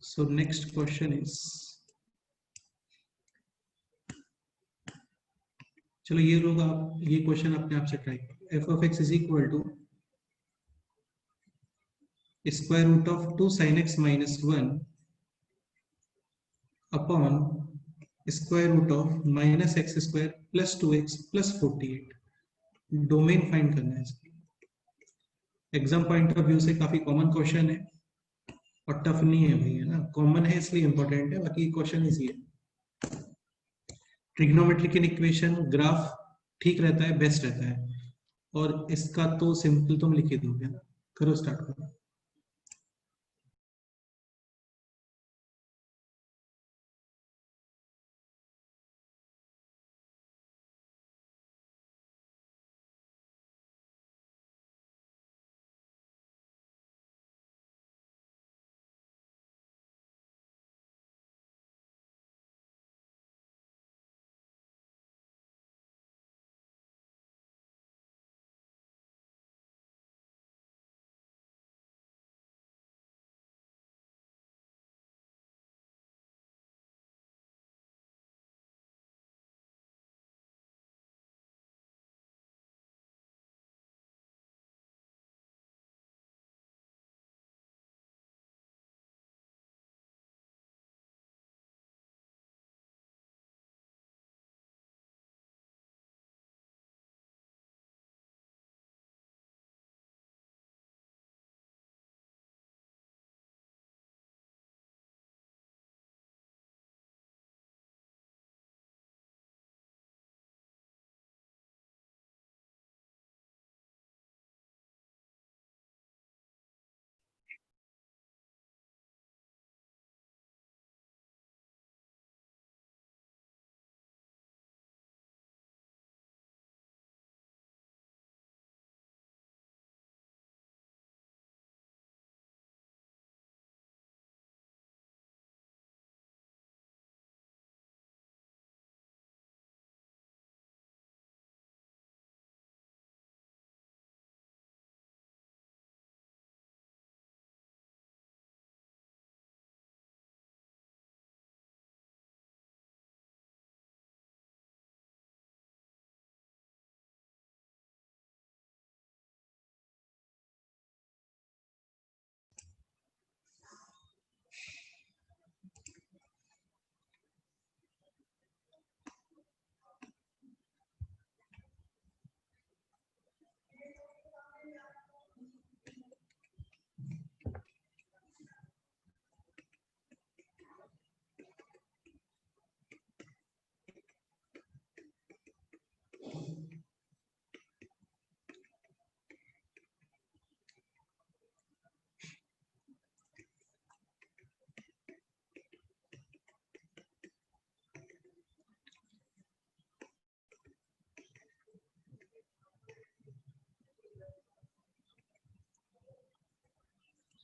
सो नेक्स्ट क्वेश्चन इज, चलो ये लोग आप ये क्वेश्चन अपने आप से ट्राई करो। f of x is equal to square root of 2 sin x minus 1 upon square root of minus X square plus 2x plus 48। Domain find करना है इसका। एग्जाम पॉइंट ऑफ व्यू से काफी कॉमन क्वेश्चन है और tough नहीं है भाई, है ना, कॉमन है इसलिए इंपॉर्टेंट है, बाकी क्वेश्चन इजी है। ट्रिग्नोमेट्रिक इक्वेशन ग्राफ ठीक रहता है, बेस्ट रहता है, और इसका तो सिंपल तुम लिख ही दोगे ना। करो, स्टार्ट करो।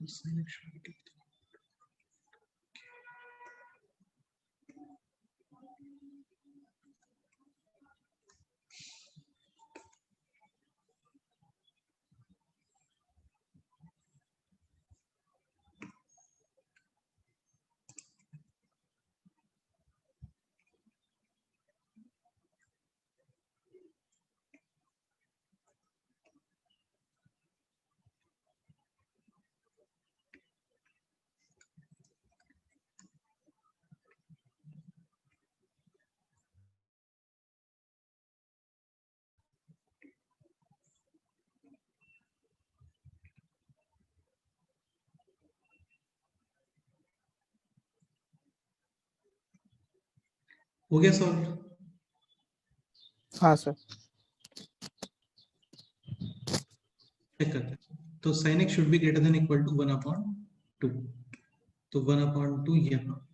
sin x should be greater than हो गया सॉल्व? हाँ सर। चेक करते हैं। तो sin x should be greater than equal to 1/2, तो 1/2 यहाँ।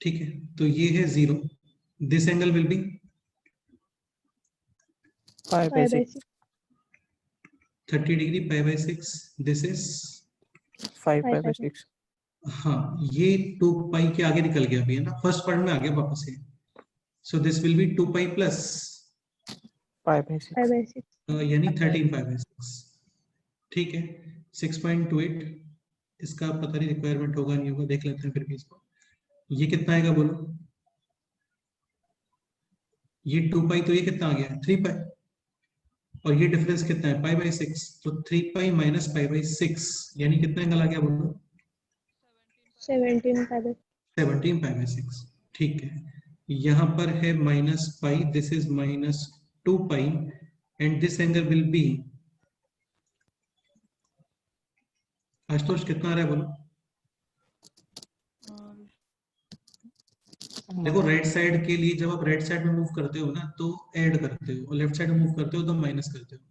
ठीक है, तो ये है 0, this angle will be 5/6 30 degree, π/6, this is 5/6 हाँ, ये 2 पाई के आगे निकल गया अभी, है ना, फर्स्ट पार्ट में आ गया वापस ये, so this will B 2 pi plus 5/6 यानी 13 π/6। ठीक है, 6.28, इसका पता नहीं रिक्वायरमेंट होगा नहीं होगा, देख लेते हैं फिर भी इसको। ये कितना आएगा बोलो? ये 2 पाई, तो ये कितना आ गया? 3 पाई, और ये डिफरेंस कितना है? π/6, तो 3 पाई माइनस π/6 यानी कितना एंगल आ गया बोलो? 17 5/6। 17 π/6। ठीक है, यहाँ पर है minus pi, this is minus 2 pi, and this angle will B, Ashutosh कितना आ रहा है बोलो? देखो, राइट साइड के लिए जब आप राइट साइड में मूव करते हो ना तो ऐड करते हो, और लेफ्ट साइड में मूव करते हो तो माइनस करते हो,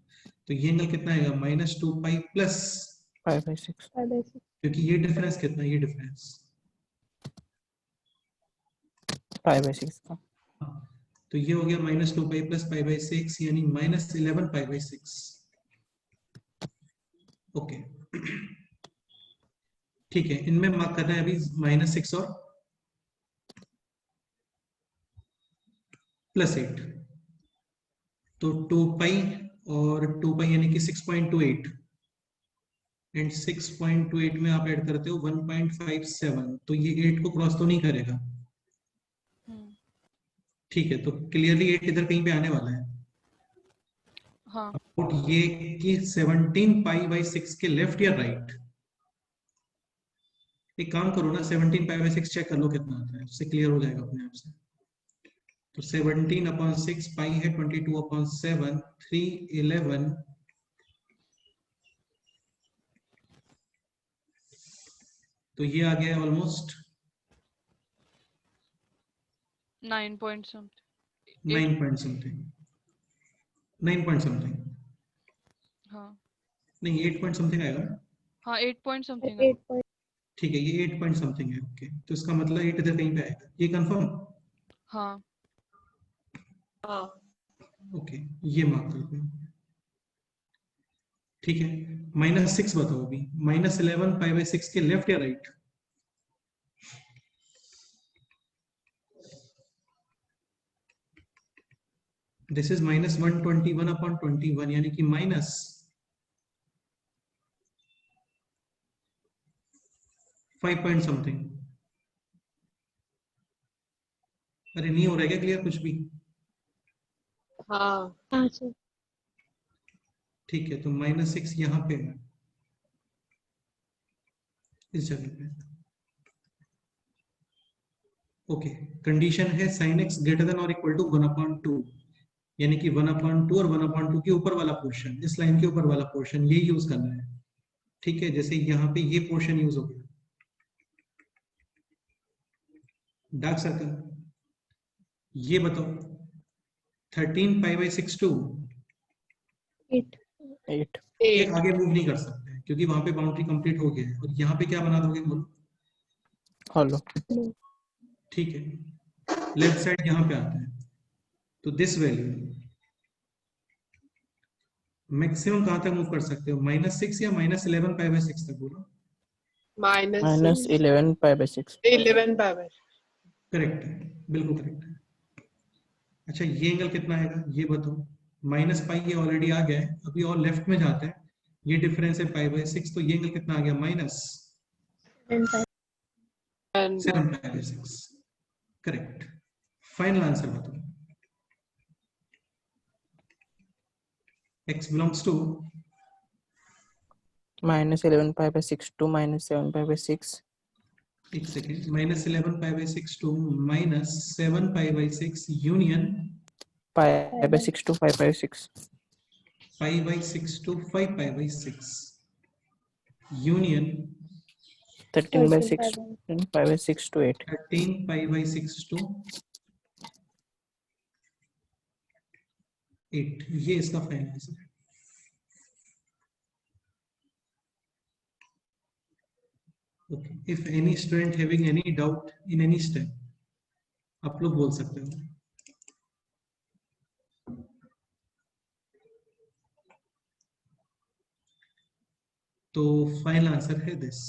तो ये एंगल कितना आएगा? -2 पाई प्लस 5/6 क्योंकि ये डिफरेंस कितना है? ये डिफरेंस 5/6 का। तो ये हो गया -2 पाई प्लस π/6 यानी -11 π/6। ओके, ठीक है, इनमें मार्क करना है अभी -6 और +8, तो 2 पाई और 2 पाई यानी कि 6.28, एंड 6.28 में आप ऐड करते हो 1.57, तो ये 8 को क्रॉस तो नहीं करेगा। ठीक है, तो क्लियरली 8 इधर कहीं पे आने वाला है। हाँ। और ये कि 17 π/6 के लेफ्ट या राइट? एक काम करो ना, 17 π/6 चेक कर लो कितना आता है, उससे क्लियर हो जाएगा अपने आप से। तो 17/6 पाई है 22/7, 311, तो ये आ गया almost 9 point something। 9 point something, 9 point something, हाँ नहीं 8 पॉइंट समथिंग आएगा ना? हाँ 8 point something 8 point। ठीक है, ये 8 पॉइंट समथिंग है। ओके, तो इसका मतलब 8 इधर कहीं पे आएगा, ये कंफर्म? हाँ। हाँ। ओके, ये मार्क करते हैं। ठीक है, -6 बताओ अभी, -11 π/6 के लेफ्ट या राइट? दिस इज -121/21 यानी कि माइनस 5 पॉइंट समथिंग। अरे नहीं हो रहा है क्या क्लियर कुछ भी? हाँ। हाँ सर। ठीक है, तो -6 यहाँ पे है, इस जगह पे। ओके, कंडीशन है sin x ग्रेटर देन और इक्वल टू 1/2, यानी कि 1/2 और 1/2 के ऊपर वाला पोर्शन, इस लाइन के ऊपर वाला पोर्शन, ये यूज करना है। ठीक है, जैसे यहाँ पे ये पोर्शन यूज हो गया, डार्क सर्कल। ये बताओ 13 π/6 to 8 8 ये 8 आगे मूव नहीं कर सकते क्योंकि वहां पे बाउंड्री कंप्लीट हो गया है और यहाँ पे क्या बना दोगे बोलो? हॉलो। ठीक है, लेफ्ट साइड यहाँ पे आता है तो दिस वैल्यू मैक्सिमम कहाँ तक मूव कर सकते हो? -6 या -11 पाई बाय 6 तक बोलो। -11 पाई बाय 6। -11 पावर। करेक्ट है, बिल्कुल करेक्ट है। अच्छा ये एंगल कितना आएगा ये बताओ? -पाई ये ऑलरेडी आ गया है, अभी और लेफ्ट में जाते हैं, ये डिफरेंस है पाई बाय 6, तो ये एंगल कितना आ गया? -7 pi bye 6। Correct. Final answer बताओ। x belongs to -11 pi bye 6 to -7 pi bye 6। एक second, -11 pi bye 6 to -7 pi bye 6 pi by bye 6 to 5 by 6। Pi bye 6 to 5 pi bye 6 यूनियन 13 by 6 pi bye 6 to 8। 13 pi bye 6 to 8, ये इसका final answer है। Okay. If any student having any doubt in any step, आप लोग बोल सकते हो। तो फाइनल आंसर है दिस।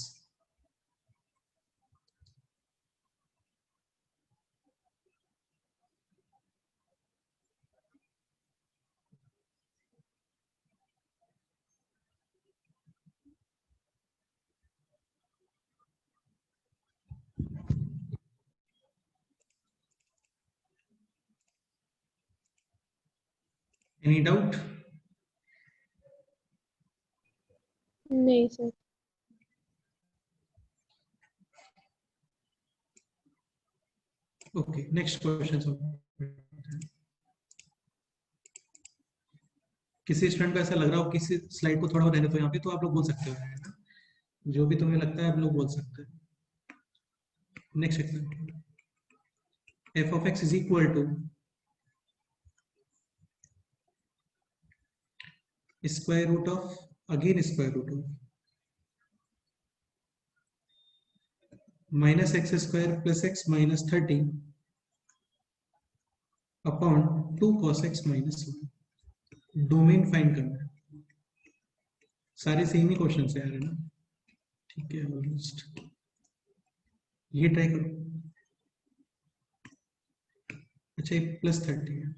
Any doubt? नहीं सर। Okay, next question. किसी स्टूडेंट को ऐसा लग रहा हो किसी स्लाइड को थोड़ा रहने तो यहाँ पे, तो आप लोग बोल सकते हो, है ना? जो भी तुम्हें लगता है आप लोग बोल सकते हैं। Next example, f of x is equal to square root of, again square root of -x square plus x minus 30 upon 2 cos x minus 1। Domain find करना है। सारे सेम ही क्वेश्चन है यार, है ना? ठीक है, ऑलमोस्ट ये ट्राई करो। अच्छा, +30 है।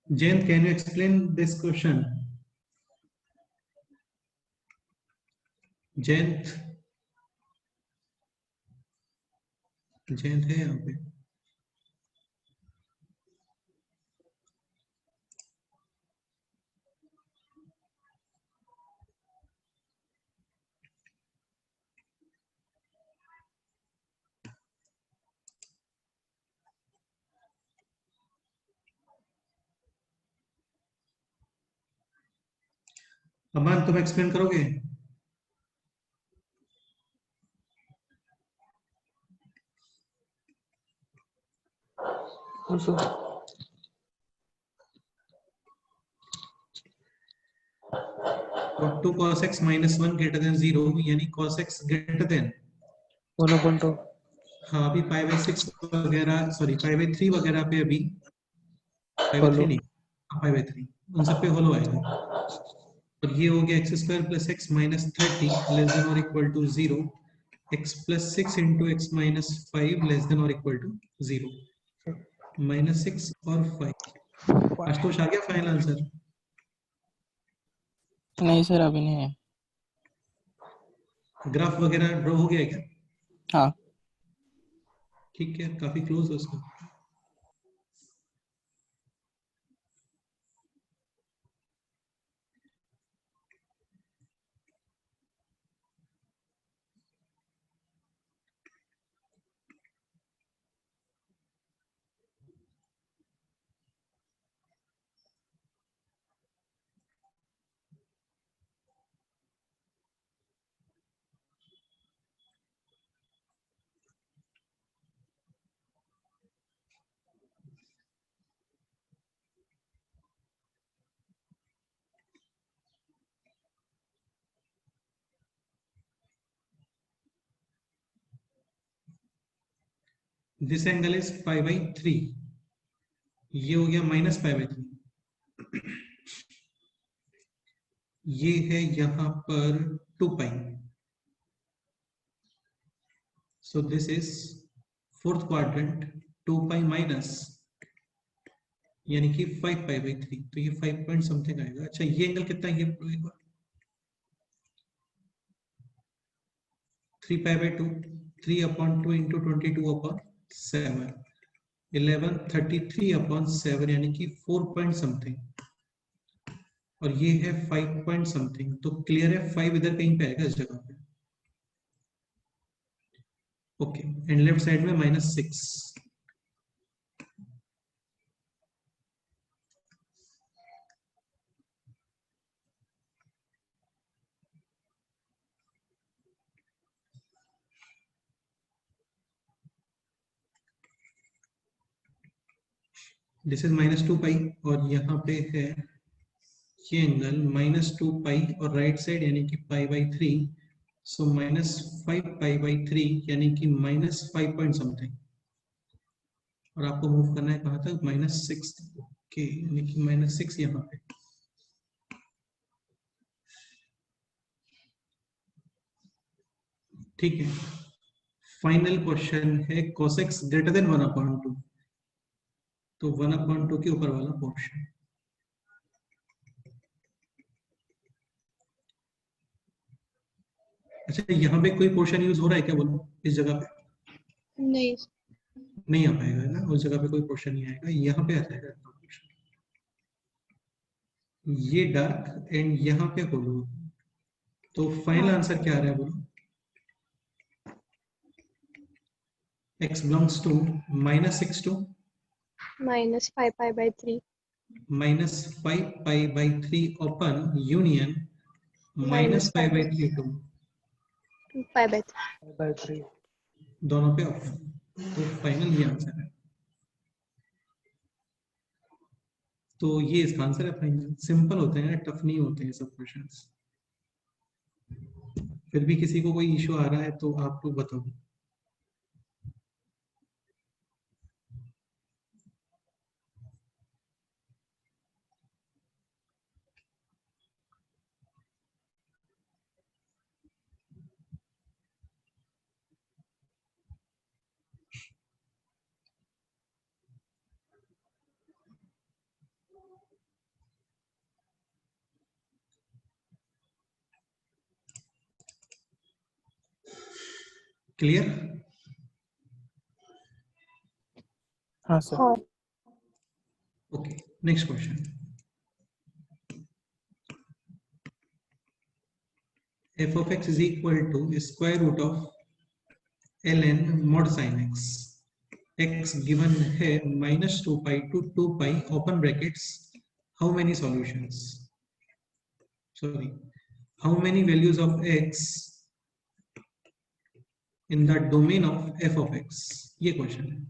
Jayant, can you explain this question? Jayant, Jayant है यहाँ पे? अमान तुम एक्सप्लेन करोगे? What 2 cos x minus 1 greater than 0 यानी cos x greater than 1/2 हाँ अभी पाई बाई 6 वगैरह सॉरी पाई बाई 3 वगैरह पे अभी पाई बाई 3 नहीं पाई बाई 3 उन सब पे होलो आएगा और ये हो गया x square plus x minus 30 less than और equal to 0 x plus 6 into x minus 5 less than और इक्वल टू 0 माइनस 6 और 5 आशुतोष आ गया फाइनल आंसर? नहीं सर अभी नहीं है। ग्राफ वगैरह ड्रॉ हो गया क्या? हाँ ठीक है काफी क्लोज है उसका। This angle is pi by 3 ये हो गया माइनस पाई बाई 3 ये है यहां पर 2 pi so this is fourth quadrant 2 pi minus यानी कि 5 पाई बाई 3 तो ये 5 पॉइंट समथिंग आएगा। अच्छा ये एंगल कितना है ये 3 pi by 2 3 upon 2 into 22 upon 7 1133 upon 7 यानी कि 4 पॉइंट समथिंग और ये है 5 पॉइंट समथिंग तो क्लियर है 5 इधर कहीं पे आएगा इस जगह पे। ओके एंड लेफ्ट साइड में माइनस 6 दिस इज माइनस 2 पाई और यहाँ पे है ये एंगल माइनस 2 पाई और राइट साइड यानी कि pi by 3 so minus 5 pi by 3 यानी कि माइनस 5 पॉइंट समथिंग और आपको मूव करना है कहां तक माइनस 6 ओके यानी कि माइनस 6 यहाँ पे। ठीक है फाइनल क्वेश्चन है cos x ग्रेटर देन 1/2 तो 1/2 के ऊपर वाला पोर्शन। अच्छा यहाँ पे कोई पोर्शन यूज हो रहा है क्या बोलो इस जगह पे? नहीं नहीं आ पाएगा ना उस जगह पे कोई पोर्शन नहीं आएगा यहाँ पे आ जाएगा पोर्शन। ये डार्क एंड यहाँ पे होलो तो फाइनल आंसर क्या आ रहा है बोलो? x belongs to minus 6 to -5 pi by 3 minus 5 pi by 3 open union minus pi by 3 to pi by 3 दोनों पे ऑफ तो फाइनल ये आंसर है। तो ये इसका आंसर है फाइनल। सिंपल होते हैं टफ नहीं होते हैं सब क्वेश्चंस। फिर भी किसी को कोई इशू आ रहा है तो आप लोग बताओ। क्लियर? हाँ सर। हाँ Okay, next question. F of x is equal to square root of ln mod sin x. X given है -2 pi to 2 pi open brackets. How many solutions? Sorry, how many values of x in the domain of f of x? ये question है.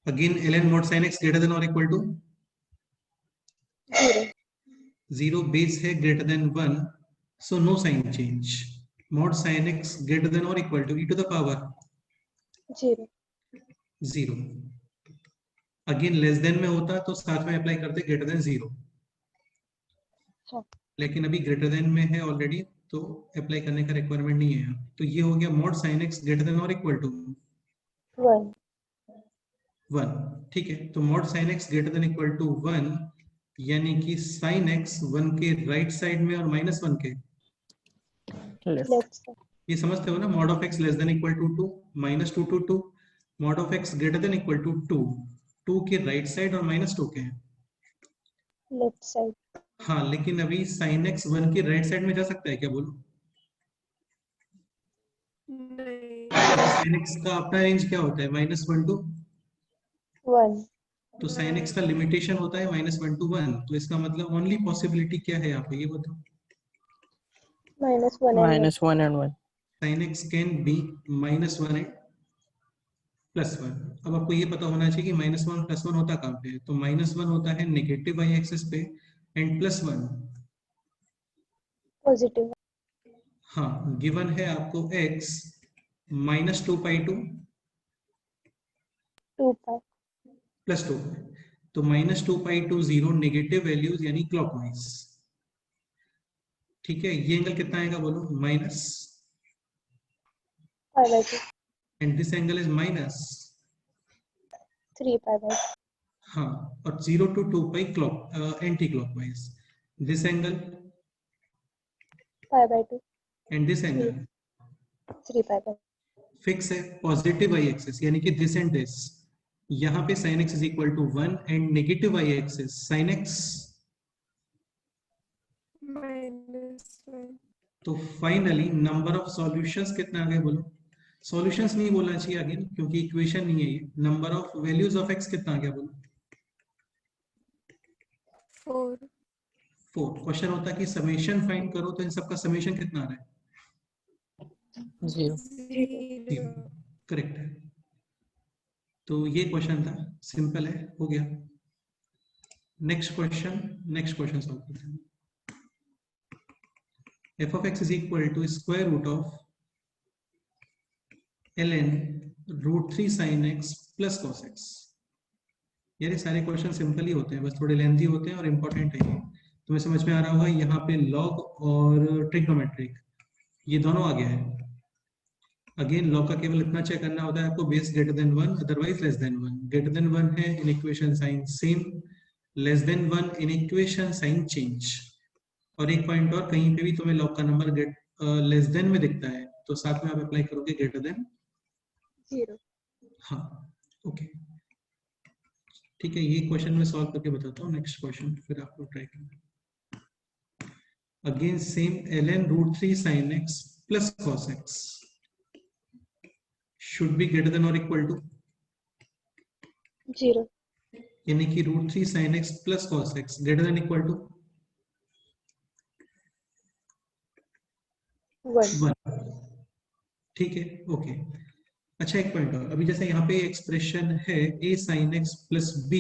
Again, ln mod sin x greater than or equal to 0. 0. Base है greater than 1, so no sign change. Mod sin x greater than or equal to e to the power 0. 0. Again less than में होता तो साथ में apply करते greater than 0, हाँ लेकिन अभी ग्रेटर देन में है ऑलरेडी, तो अप्लाई करने का रिक्वायरमेंट नहीं है. तो ये हो गया mod sin x greater than और इक्वल टू 1. 1. ठीक है, तो mod sin x greater than equal to 1, यानी कि sin x 1 के राइट साइड में और -1 के, लेफ्ट। Left side. ये समझते हो ना. mod of x less than equal to 2, -2 to 2, mod of x greater than equal to 2, 2 के राइट साइड और -2 के. Left side. हाँ, लेकिन अभी sin x 1 के राइट साइड में जा सकता है क्या, बोलो. sin x का अपना रेंज क्या होता है, -1 to 1. तो sin x का लिमिटेशन होता है -1 to 1. तो इसका मतलब ओनली पॉसिबिलिटी क्या है यहाँ पे, ये बताओ. -1 and 1. -1 and 1। sin x can be -1 and +1. अब आपको ये पता होना चाहिए कि -1 +1 होता कहाँ पे है. तो -1 होता है नेगेटिव y एक्सिस पे एंड +1 Positive. हाँ गिवन है आपको x -2 pi to 2 pi. +2. तो -2 pi to 0 नेगेटिव वैल्यूज यानी क्लॉकवाइज. ठीक है, ये एंगल कितना आएगा बोलो, minus, pi by 2. And this angle is minus. 3 pi by 2. हाँ, और 0 to 2 pi clock anticlockwise. This angle Pi by 2. And this angle 3 pi by 2. Fix है. पॉजिटिव y एक्सिस यानी कि दिस एंड दिस, यहाँ पे sin x is equal to 1 and negative y axis sin x. तो finally number of solutions कितना आ गए बोलो. सॉल्यूशंस नहीं बोलना चाहिए आगे क्योंकि इक्वेशन नहीं है ये. Number of values of x कितना आ गया बोलो. 4. क्वेश्चन होता है कि समेशन फाइंड करो, तो इन सबका समेशन कितना आ रहा है, 0। करेक्ट है. तो ये क्वेश्चन था, सिंपल है, हो गया. नेक्स्ट क्वेश्चन सॉल्व करते हैं. f of x is equal to square root of ln √3 sin x plus cos x. ये सारे क्वेश्चन सिंपल ही होते हैं, बस थोड़े लेंथी होते हैं और इंपॉर्टेंट है. ये तुम्हें समझ में आ रहा होगा. यहाँ पे लॉग और ट्रिग्नोमेट्रिक ये दोनों आ गया है. अगेन लॉग का केवल इतना चेक करना होता है आपको, base greater than 1 otherwise less than 1. Greater than 1 है inequation sign same, less than 1 inequation sign change. और एक पॉइंट और, कहीं पे भी तुम्हें लॉग का नंबर लेस देन में दिखता है तो साथ में आप अप्लाई करोगे ग्रेटर देन 0. हाँ ओके ठीक है। ये क्वेश्चन मैं सॉल्व करके बताता हूँ, नेक्स्ट क्वेश्चन फिर आप लोग ट्राई करना। Again same ln √3 sin x plus cos x should be greater than or equal to, 0. यानी कि √3 sin x plus cos x greater than equal to 1. 1। ठीक है ओके। अच्छा एक पॉइंट और, अभी जैसे यहाँ पे एक्सप्रेशन है a sin x plus b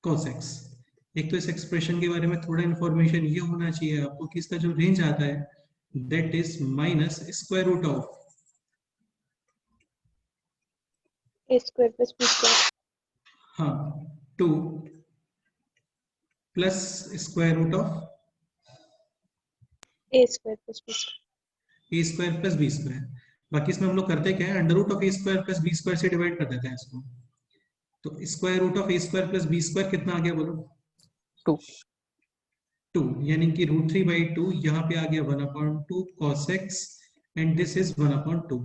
cos x, एक तो इस एक्सप्रेशन के बारे में थोड़ा इंफॉर्मेशन ये होना चाहिए आपको कि इसका जो रेंज आता है that is minus square root of A square plus B square. हाँ 2 plus square root of A square plus B square. A square plus B square. बाकी इसमें हम लोग करते क्या है, under root of A square plus B square से divide कर देते हैं इसको। तो square root of A square plus B square कितना आ गया बोलो? 2। 2, यानी कि √3/2 यहाँ पे आ गया 1/2 cos x and this is 1/2।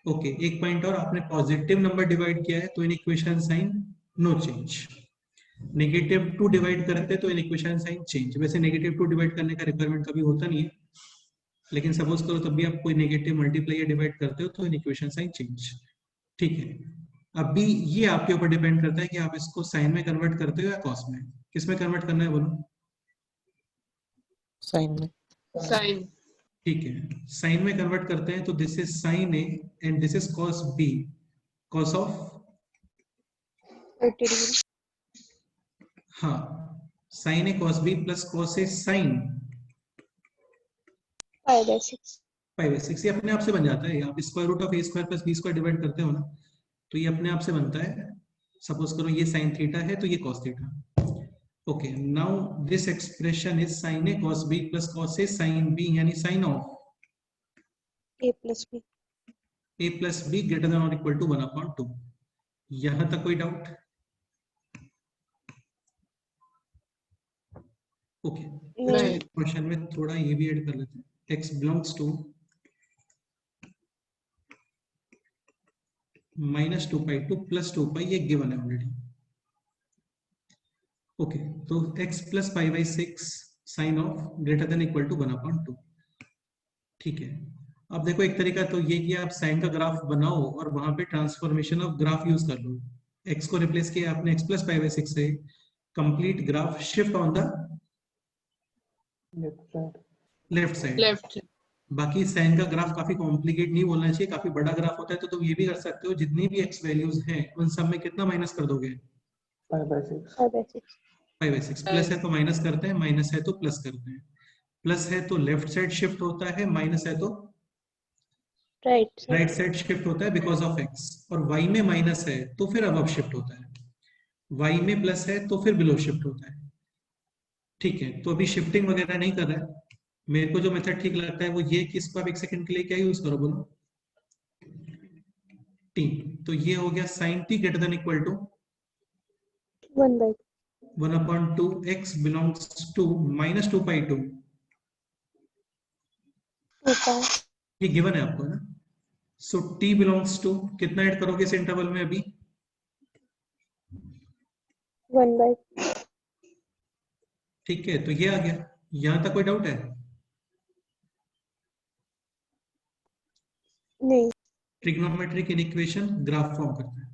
Okay एक पॉइंट और, आपने पॉजिटिव नंबर डिवाइड किया है तो inequation sign no change, negative 2 divide करते तो इन इक्वेशन साइन चेंज। वैसे नेगेटिव 2 डिवाइड करने का रिक्वायरमेंट कभी होता नहीं है, लेकिन सपोज करो तब भी आप कोई नेगेटिव मल्टीप्लाई या डिवाइड करते हो तो इन इक्वेशन साइन चेंज। ठीक है, अभी ये आपके ऊपर डिपेंड करता है कि आप इसको साइन में कन्वर्ट करते हो या कॉस में। किस में कन्वर्ट करना है बोलो? साइन में। साइन। ठीक है, साइन में कन्वर्ट करते हैं तो this is sine A and this is cos B, cos of 30 degree. हाँ sine A cos B plus cos A sine 5/6. 5/6। ये अपने आप से बन जाता है, आप square root of A square plus B square divide करते हो ना तो ये अपने आप से बनता है। सपोज करो ये साइन थीटा है तो ये cos theta. Okay now this expression is sine A cos B plus cos A sine B, यानी sine of A plus B. A plus B greater than और इक्वल टू 1/2। यहां तक कोई डाउट? ओके नहीं. Question में थोड़ा ये भी ऐड कर लेते हैं, x बिलोंग्स टू -2π2 + 2π, ये गिवन है ऑलरेडी। ओके तो x plus 5/6 sine of greater than equal to 1/2। ठीक है, अब देखो एक तरीका तो ये कि आप साइन का ग्राफ बनाओ और वहां पे ट्रांसफॉर्मेशन ऑफ ग्राफ यूज कर लो। x को रिप्लेस किया आपने x प्लस 5/6 से, complete graph shift on the left side. Left. बाकी साइन का ग्राफ काफी कॉम्प्लिकेट नहीं बोलना चाहिए, काफी बड़ा ग्राफ होता है तो तुम ये भी कर सकते हो, जितनी भी x वैल्यूज हैं उन सब में कितना माइनस कर दोगे? 5/6. 5/6। प्लस है तो माइनस करते हैं, माइनस है तो प्लस करते हैं। प्लस है तो लेफ्ट साइड शिफ्ट होता है, माइनस है तो Right side. Right side shift होता है बिकॉज ऑफ x। और y में माइनस है तो फिर अबव शिफ्ट होता है, y में प्लस है तो फिर बिलो शिफ्ट होता है। ठीक है, तो अभी शिफ्टिंग वगैरह नहीं कर रहा है। मेरे को जो मेथड ठीक लगता है वो ये कि इसको आप एक सेकंड के लिए क्या यूज करो बोलो? t। तो ये हो गया sin t greater than equal to 1/2. 1/2 x belongs to -2π2। 2π. ये गिवन है आपको ना। सो t बिलोंग्स टू कितना ऐड करोगे इस इंटरवल में अभी? 1/2. ठीक है, तो ये आ गया। यहां तक कोई डाउट है? नहीं. ट्रिग्नोमेट्रिक इक्वेशन ग्राफ फॉर्म करता है।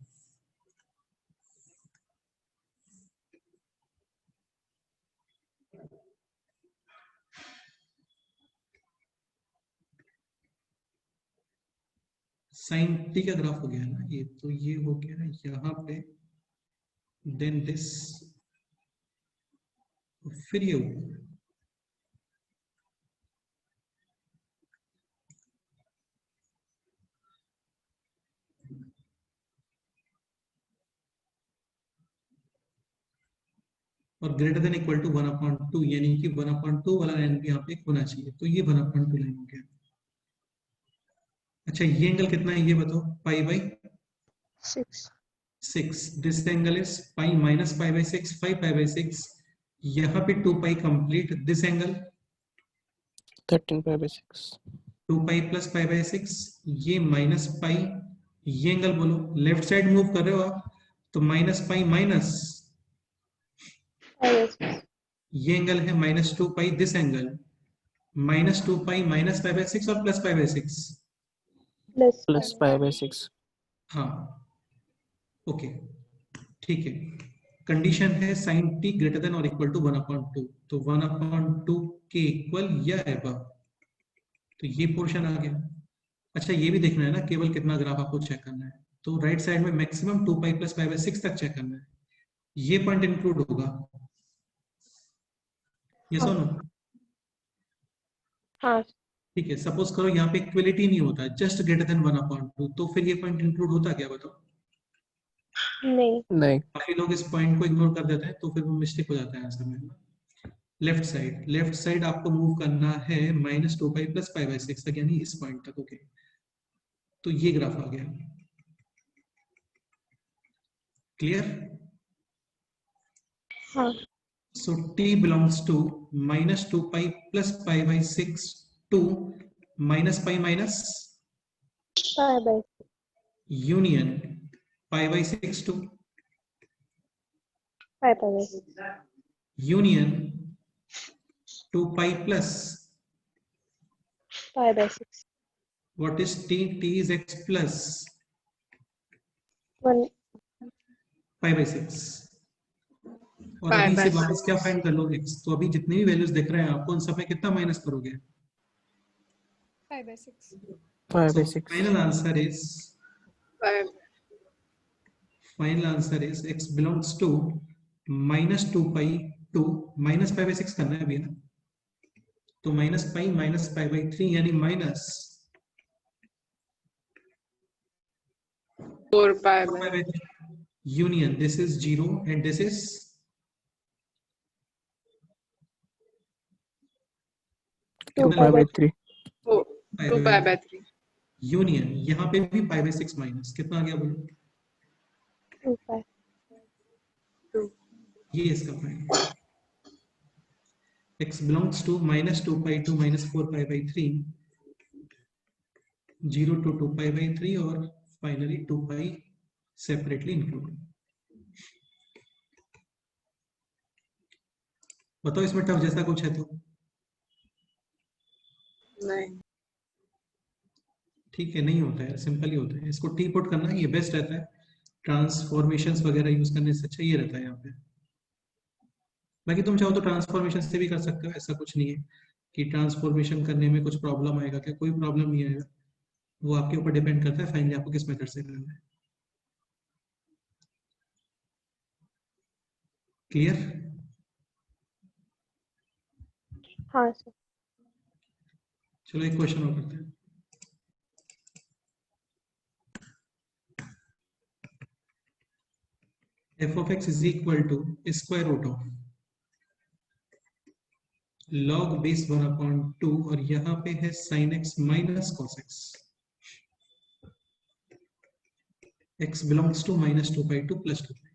साइन टी का ग्राफ हो गया ना ये, तो ये हो गया यहाँ पे, देन दिस, फिर ये ऊपर। और ग्रेटर देन इक्वल टू 1/2, यानी कि 1/2 वाला लाइन भी यहाँ पे होना चाहिए, तो ये 1/2 लाइन हो गया। अच्छा ये एंगल कितना है ये बताओ? π/6। 6. दिस एंगल इज π - π/6, 5π/6 यहाँ पे 2 pi complete, this angle 13 pi by 6 2 pi plus pi bye 6, ये माइनस पाई, ये एंगल बोलो, लेफ्ट साइड मूव कर रहे हो आप तो माइनस पाई माइनस, 5/6 ये एंगल है minus 2 pi, this angle minus 2 pi minus pi bye 6 और plus pi bye 6। plus plus 5/6 pi by 6। हाँ ओके ठीक है। कंडीशन है साइन टी ग्रेटर देन और इक्वल टू 1/2, तो 1/2 के इक्वल या एबव, तो ये पोर्शन आ गया। अच्छा ये भी देखना है ना केवल कितना ग्राफ आपको चेक करना है, तो राइट साइड में maximum 2 pi plus pi bye 6 तक चेक करना है, ये पॉइंट इंक्लूड होगा, यस और नो? हाँ ठीक है, सपोज करो यहाँ पे इक्वलिटी नहीं होता, जस्ट ग्रेटर देन 1/2, तो फिर ये पॉइंट इंक्लूड होता क्या बताओ? नहीं नहीं। काफी लोग इस पॉइंट को इग्नोर कर देते हैं, तो फिर वो मिस्टेक हो जाता है आंसर में। लेफ्ट साइड आपको मूव करना है minus 2 pi plus pi bye 6 तक, यानी इस पॉइंट तक। ओके तो ये ग्राफ आ गया, क्लियर? हाँ So t belongs to minus 2 pi plus pi by 6 to minus pi minus 5/6 union pi by 6 to 5/6 union 2 pi plus 5/6 what is t? T is x plus 1 pi by 6। और Pi अभी by से वापस 6. क्या find कर लो x, तो अभी जितनी भी वैल्यूज दिख रहे हैं आपको उन सब में कितना माइनस करोगे? 5/6 5 So by 6। Five. final answer is x belongs to minus 2 pi to minus pi by 6 करना है अभी ना, तो माइनस पाई बाई 3 यानी minus 4 pi pi by. by 3 union this is 0 and this is 2 2 pi by pi/3 3। 4. 2 pi by 3. Union, यहाँ पे भी पाई by 6 minus कितना आ गया बोलो? 2 pi 2. ये इसका point, x belongs to minus 2 pi to minus 4 pi by 3, 0 to 2 pi by 3 और फाइनली 2 pi सेपरेटली इंक्लूड। बताओ इसमें टफ जैसा कुछ है तो? नहीं. ठीक है, नहीं होता है, सिंपल ही होता है, इसको टी पुट करना ये बेस्ट रहता है, ट्रांसफॉर्मेशंस वगैरह यूज करने से अच्छा ये रहता है यहाँ पे। बाकी तुम चाहो तो ट्रांसफॉर्मेशन से भी कर सकते हो, ऐसा कुछ नहीं है कि ट्रांसफॉर्मेशन करने में कुछ प्रॉब्लम आएगा, क्या कोई प्रॉब्लम नहीं आएगा, वो आपके ऊपर डिपेंड करता है फाइनली आपको किस मेथड से करना है। क्लियर? हाँ सर चलो एक क्वेश्चन और करते हैं। f of x is equal to square root of log base 1/2 और यहाँ पे है sin x minus cos x, x belongs to minus 2 pi to plus 2 pi।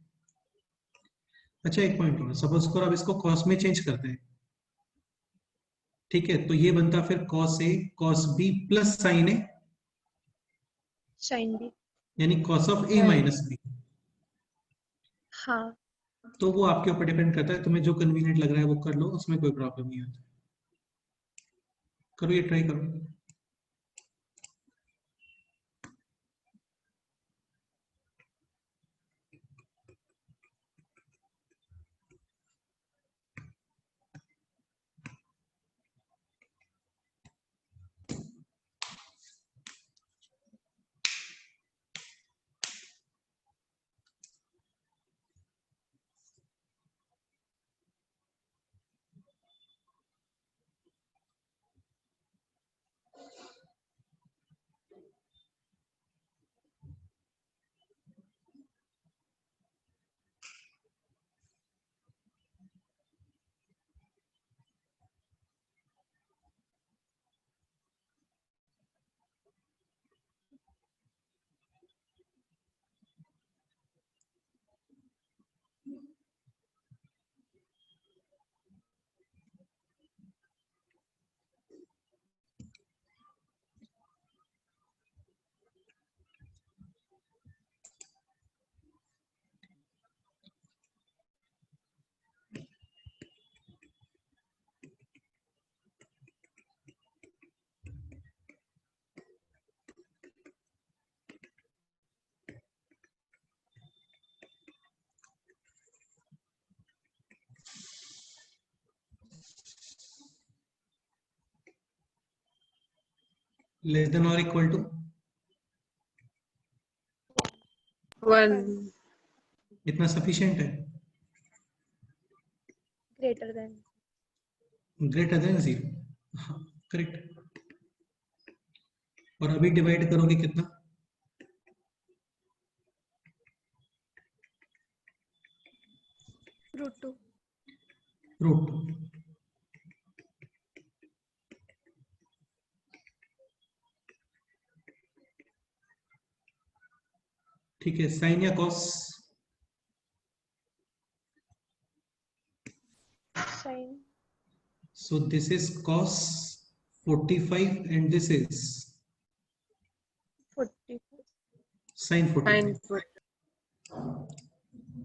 अच्छा एक पॉइंट और, सपोज करो अब इसको cos में चेंज करते हैं, ठीक है, तो ये बनता फिर cos a cos b plus sin a, sin b यानी cos of a minus b। हाँ तो वो आपके ऊपर डिपेंड करता है, तुम्हें जो कन्वीनियंट लग रहा है वो कर लो, उसमें कोई प्रॉब्लम नहीं आता। करो ये, ट्राई करो। लेस देन और इक्वल टू 1 इतना सफिशिएंट है? Greater than. ग्रेटर देन 0, हाँ करेक्ट। और अभी डिवाइड करोगे कितना? √2. √2। ठीक है, साइन या cos? Sin. So this is cos 45 and this is 40. sin 45। 9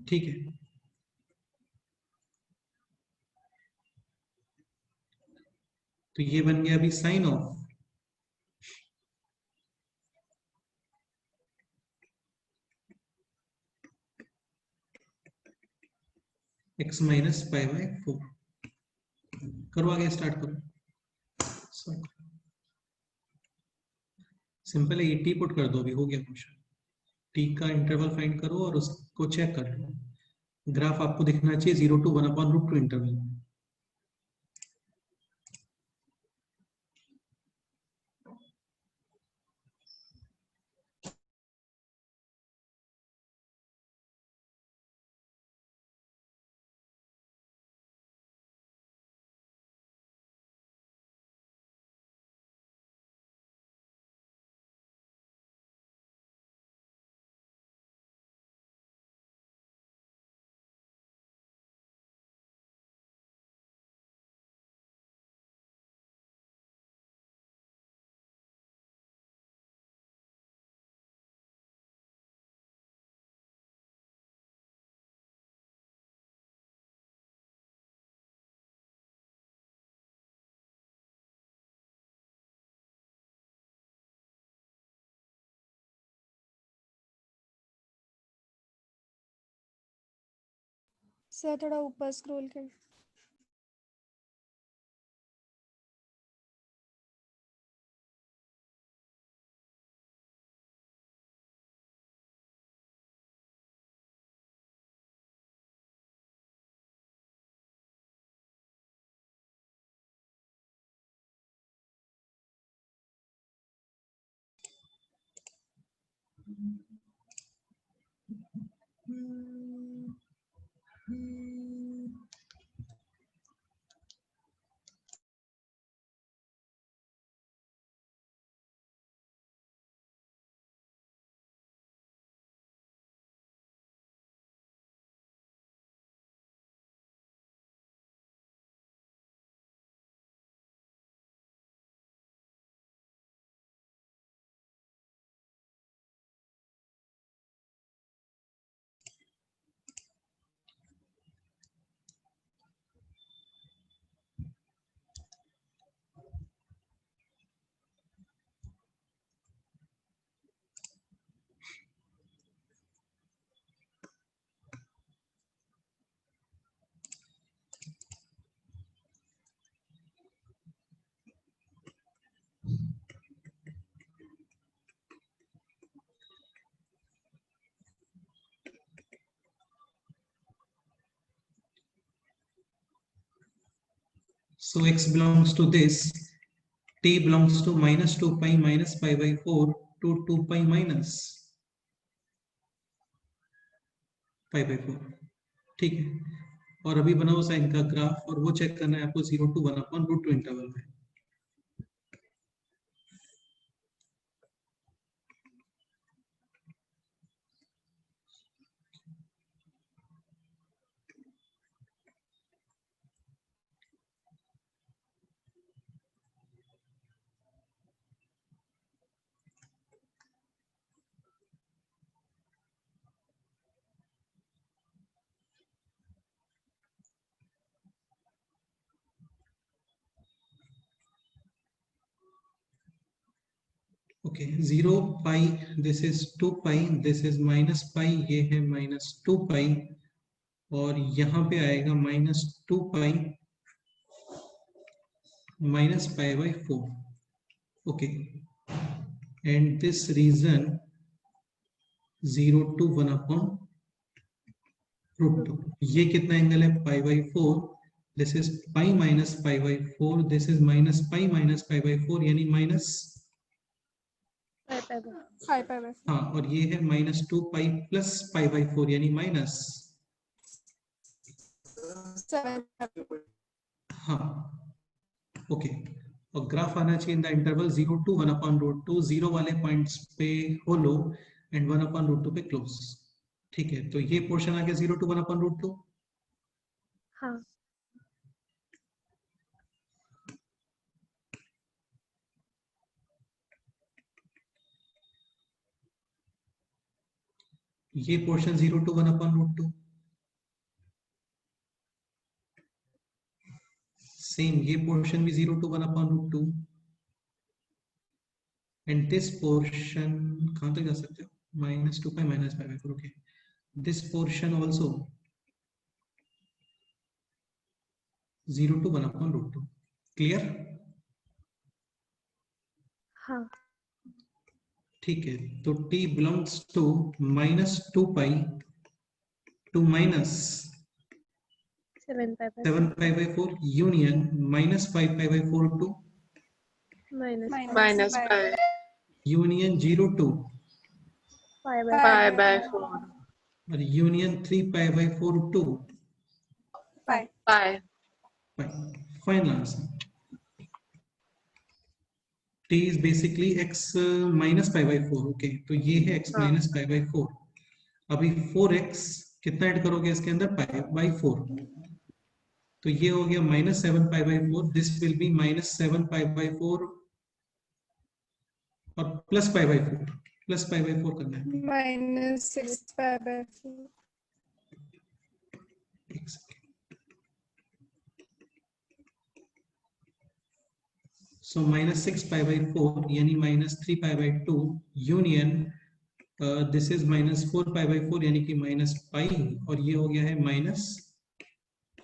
ठीक है, तो ये बन गया अभी sine of x minus pi by 4। करो आगे, स्टार्ट करो। सिंपल है, ये टी पुट कर दो, अभी हो गया क्वेश्चन। टी का इंटरवल फाइंड करो और उसको चेक कर लो। ग्राफ आपको दिखना चाहिए 0 to 1/√2 इंटरवल। सर थोड़ा ऊपर स्क्रॉल कर। So x belongs to this, t belongs to minus 2 pi minus pi by 4 to 2 pi minus pi by 4। ठीक है, और अभी बनाओ साइन का ग्राफ और वो चेक करना है आपको 0 to 1/√2 इंटरवल में। Okay, 0 pi, this is 2 pi, this is minus pi, ये है माइनस 2 पाई, और यहाँ पे आएगा minus 2 pi minus pi by 4। Okay, and this region 0 to 1 upon root 2. ये कितना एंगल है? पाई by 4. This is pi minus pi by 4. This is minus pi by 4 यानी माइनस 5 pi by 4. हाँ, और ये है minus 2 pi plus pi by 4 यानी minus 7 pi by 4. हाँ, ओके. और ग्राफ आना चाहिए in the interval 0 to 1 upon root 2. 0 वाले पॉइंट्स पे होलो एंड 1 upon root 2 पे क्लोज. ठीक है, तो ये पोर्शन आ गया 0 to 1 upon root 2. हाँ. ये portion 0 to 1 upon root 2. Same ये पोर्शन भी 0 to 1 upon root 2. And this portion कहां तक जा सकते हो? Minus 2 pi minus pi by 4. Okay, this portion also 0 to 1 upon root 2. Clear? हाँ. ठीक है, तो t belongs to minus 2 pi to minus 7 pi by 7 pi by 4 union minus 5 pi by 4 to minus minus pi union 0 to 5 by pi by 4 और union 3 pi by 4 to pi. pi. Final answer. t is basically x minus pi by 4. Okay, तो ये है x minus pi by 4. अभी 4x कितना add करोगे इसके अंदर? pi by 4. तो ये हो गया minus 7 pi by 4. This will B minus 7 pi by 4 और plus pi by 4. Plus pi by 4 करना है. Minus 6 pi by 4. एक second. So minus 6 pi by 4 यानी minus 3 pi by 2 union this is minus 4 pi by 4 यानी कि minus pi और ये हो गया है minus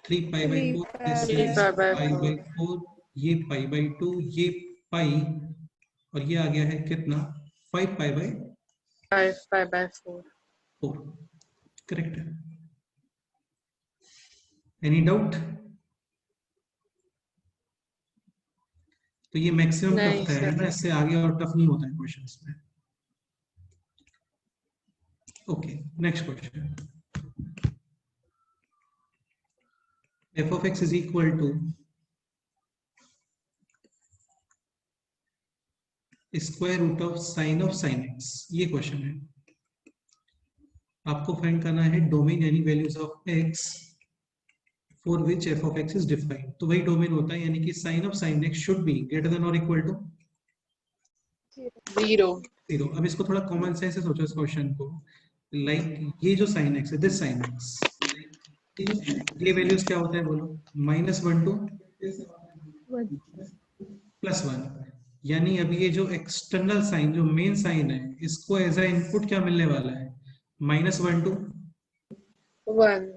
3 pi by 4. This is pi by 4. ये pi by 2 ये pi और ये आ गया है कितना? 5 pi by 5 by 4. 4. करेक्ट है. Any doubt? तो ये मैक्सिमम नहीं, टफ है सर. ना, इससे आगे और टफ नहीं होता है क्वेश्चंस में. Okay, next question. f of x is equal to square root of sine x. ये क्वेश्चन है. आपको फाइंड करना है डोमेन यानी values of x for which f of x is defined. तो वही डोमेन होता है यानी कि sin x should be greater than or equal to 0. 0. अब इसको थोड़ा कॉमन सेंस से सोचो इस क्वेश्चन को. लाइक ये जो sin x है, दिस sin x, ये वैल्यूज क्या होता है बोलो? -1 to +1. यानी अभी ये जो एक्सटर्नल साइन, जो मेन साइन है, इसको एज अ इनपुट क्या मिलने वाला है? -1 to 1.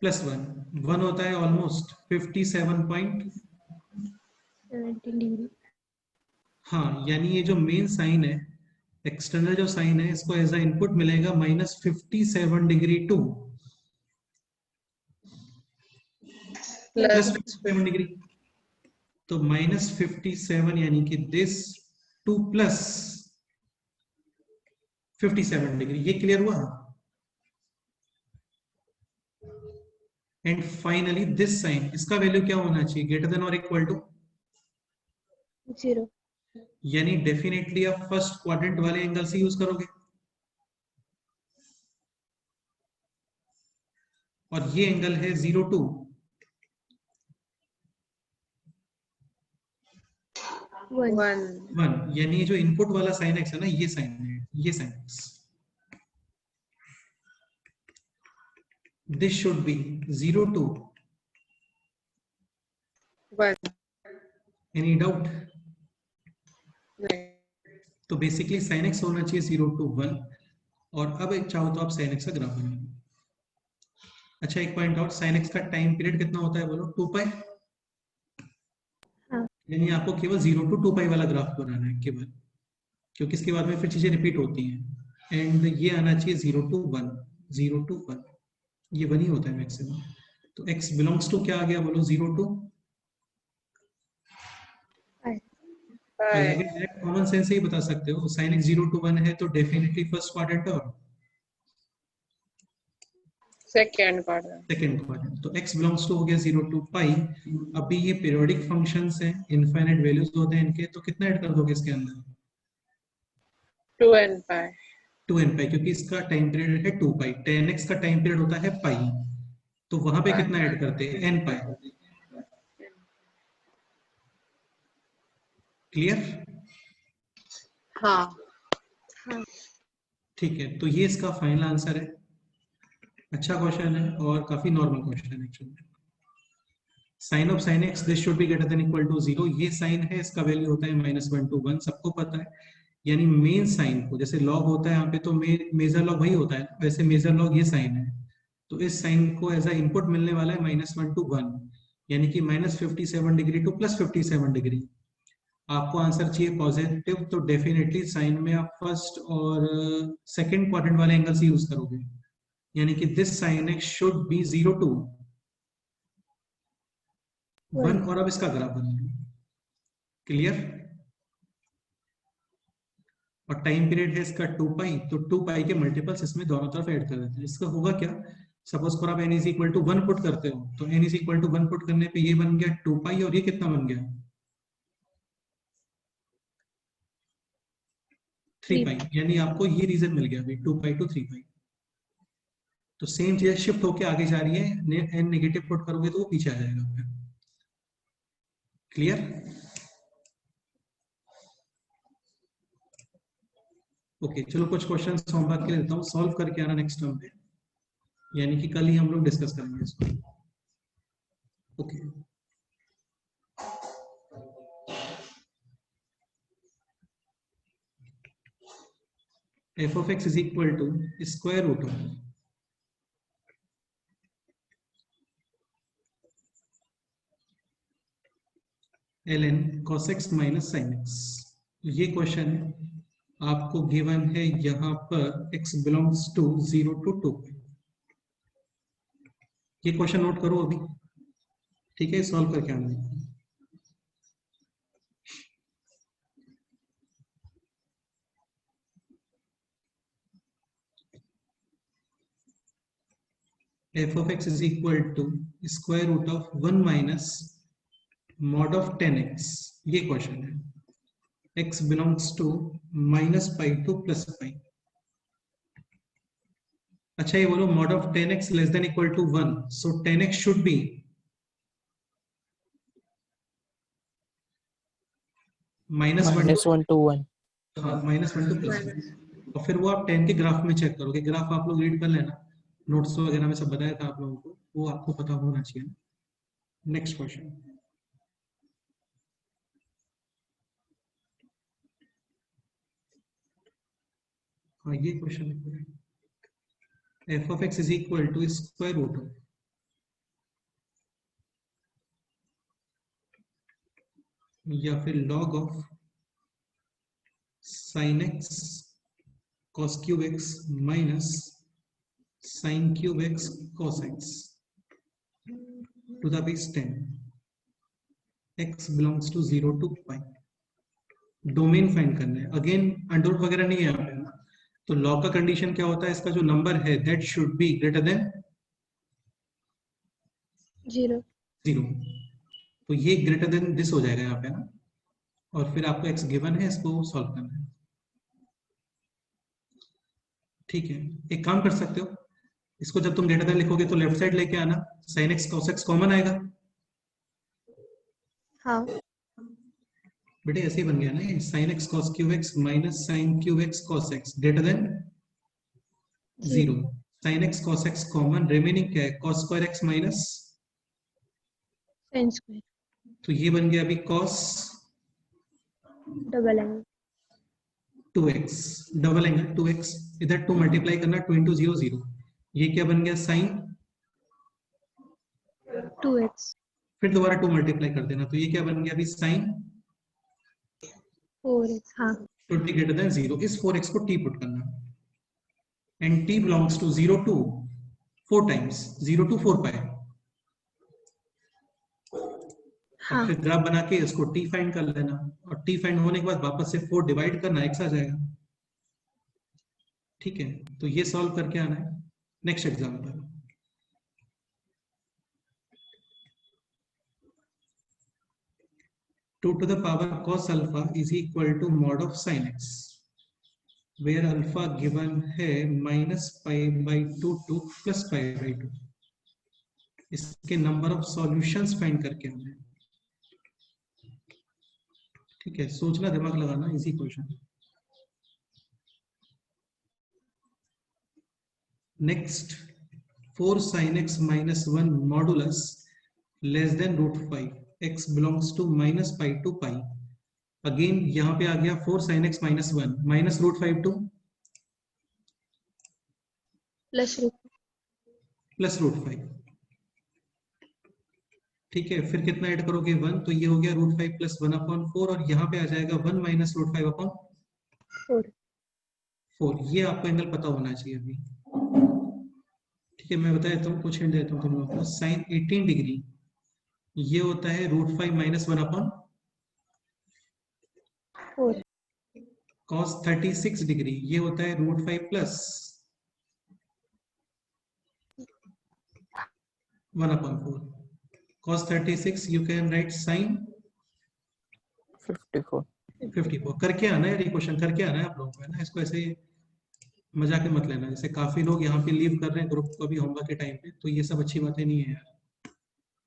+1. 1 होता है ऑलमोस्ट 57. 17 degree. हाँ, यानी ये जो मेन साइन है, एक्सटर्नल जो साइन है, इसको एज अ इनपुट मिलेगा -57 डिग्री टू +57 डिग्री. तो -57 यानी कि दिस टू +57 डिग्री. ये क्लियर हुआ? एंड फाइनली दिस साइन, इसका वैल्यू क्या होना चाहिए? ग्रेटर देन और इक्वल टू 0. यानी डेफिनेटली आप फर्स्ट क्वाड्रेंट वाले एंगल से यूज करोगे. और ये एंगल है 0 to 1. 1. यानी जो इनपुट वाला साइन x है ना, ये साइन है, ये sine x. This should be 0 to 1. Any doubt? नहीं. तो बेसिकली साइन x होना चाहिए 0 to 1. और अब एक चाहो तो आप साइन x का ग्राफ बनाओ. अच्छा, एक पॉइंट आउट, साइन x का टाइम पीरियड कितना होता है बोलो? 2 पाई. हाँ. यानी आपको केवल 0 to 2 पाई वाला ग्राफ बनाना है केवल. क्योंकि इसके बाद में फिर चीजें रिपीट होती हैं। एंड ये आना चाहिए 0 to 1, 0 to 1, ये 1 ही होता है मैक्सिमम। तो x बिलोंग्स टू क्या आ गया बोलो, 0 to डायरेक्ट कॉमन सेंस से ही बता सकते हो। sin x 0 to 1 है तो डेफिनेटली फर्स्ट क्वाड्रेंट और सेकेंड क्वाड्रेंट। Second quadrant. तो x बिलोंग्स टू हो गया 0 to पाई। अभी ये पीरियोडिक फंक्शंस हैं, इनफाइनाइट वैल्यूज होते हैं इनके, तो कितना ऐड कर दोगे इसके अंदर? 2n पाई। 2n पाई, क्योंकि इसका टाइम पीरियड है 2 पाई, 10x का टाइम पीरियड होता है पाई, तो वहां पे कितना ऐड करते हैं? n पाई। क्लियर? हाँ। ठीक है, तो ये इसका फाइनल आंसर है। अच्छा क्वेश्चन है और काफी नॉर्मल क्वेश्चन है actually. Sine of sine x this should be greater than equal to 0, ये साइन है, इसका वैल्यू होता है -1 to 1, सबको पता है। यानी मेन साइन को, जैसे लॉग होता है यहाँ पे तो मेजर लॉग वही होता है, वैसे मेजर लॉग ये साइन है, तो इस साइन को एज अ इनपुट मिलने वाला है -1 to 1, यानी कि -57 डिग्री टू +57 डिग्री। आपको आंसर चाहिए पॉजिटिव, तो डेफिनेटली साइन में आप फर्स्ट और सेकंड क्वाड्रेंट वाले एंगल्स यूज करोगे, यानी कि this sine x should be 0 to 1, और अब इसका ग्राफ बनाना। क्लियर? और टाइम पीरियड है इसका 2 पाई, तो 2 पाई के मल्टीपल्स इसमें दोनों तरफ ऐड कर देते हैं। इसका होगा क्या, सपोज करो आप n is equal to 1 put करते हो, तो n is equal to 1 put करने पे ये बन गया 2 पाई, और ये कितना बन गया 3 पाई, यानी आपको ये रीजन मिल गया अभी 2 पाई to 3 पाई। तो सेम चीज शिफ्ट होके आगे जा रही है, n नेगेटिव पुट करोगे तो वो पीछे आ जाएगा फिर। क्लियर? ओके, चलो कुछ क्वेश्चन होमवर्क के लिए देता हूँ, सॉल्व करके आना नेक्स्ट टर्म पे, यानी कि कल ही हम लोग डिस्कस करेंगे इसको। Okay, f of x is equal to square root of ln cos x minus sin x। ये क्वेश्चन आपको गिवन है यहाँ पर x बिलोंग्स टू 0 to 2। ये क्वेश्चन नोट करो अभी, ठीक है? सॉल्व करके आना। f of x is equal to square root of 1 minus mod of 10x, ये क्वेश्चन है। x belongs to -pi to +pi। अच्छा, ये बोलो mod of 10x less than equal to 1, so 10x should be -1 to 1। हाँ, -1 to +1। और फिर वो आप 10 के ग्राफ में चेक करोगे, ग्राफ आप लोग रीड कर लेना, नोट्स वगैरह में सब बताया था आप लोगों को, वो आपको पता होना चाहिए। नेक्स्ट क्वेश्चन, हाँ ये क्वेश्चन है, f of x is equal to square root of या फिर log of sin x cos cube x minus sin cube x cos x to the base 10, x belongs to 0 to pi। Domain find करना है, again under root वगैरह नहीं है यहाँ पे ना, तो लॉग का कंडीशन क्या होता है, इसका जो नंबर है that should be greater than 0। तो ये ग्रेटर देन दिस हो जाएगा यहाँ पे ना, और फिर आपको x गिवन है, इसको सॉल्व करना है। ठीक है, एक काम कर सकते हो, इसको जब तुम ग्रेटर देन लिखोगे तो लेफ्ट साइड लेके आना, sin x cos x common आएगा। हाँ, बेटे ऐसे ही बन गया ना, sin x cos cube x minus sin cube x cos x greater than 0। sin x cos x common, remaining क्या है cos square x minus sin square तो ये बन गया अभी cos double angle 2x, double angle 2x, इधर 2 multiply करना 2 into 0 0, ये क्या बन गया sin 2x फिर दोबारा 2 मल्टीप्लाई कर देना, तो ये क्या बन गया अभी sin 4x। हाँ, should be greater than 0. इस 4x को t पुट करना and t belongs to 0 to 4 times 0 to 4 pi. हाँ और फिर ग्राफ बना के इसको t फाइंड कर लेना और t फाइंड होने के बाद वापस से 4 डिवाइड करना, x आ जाएगा। ठीक है, तो ये सॉल्व करके आना है। Next example, two to the power cos alpha is equal to mod of sin x, where alpha given है -π/2 टू +π/2। इसके नंबर ऑफ सॉल्यूशंस फाइंड करके आना है। ठीक है, सोचना, दिमाग लगाना, easy question. Next, 4 sin x -1 modulus less than √5, x belongs to -π to π। अगेन यहाँ पे आ गया 4 sin x -1 minus √5 to plus +√5। ठीक है, फिर कितना ऐड करोगे 1, तो ये हो गया √5 + 1/4 और यहाँ पे आ जाएगा 1 - √5/4। 4 ये आपको एंगल पता होना चाहिए अभी। ठीक है, मैं बता देता हूँ, कुछ हिंट देता हूँ तुम लोगों को। साइन 18 डिग्री ये होता है √5 - 1/4। कॉस 36 डिग्री ये होता है √5 + 1/4। cos 36 you can write sin 54। करके आना है, क्वेश्चन करके आना है आप लोगों को, है ना। इसको ऐसे मजाक में मत लेना। जैसे काफी लोग यहाँ पे लीव कर रहे हैं ग्रुप को भी होमवर्क के टाइम पे, तो ये सब अच्छी बातें नहीं है यार।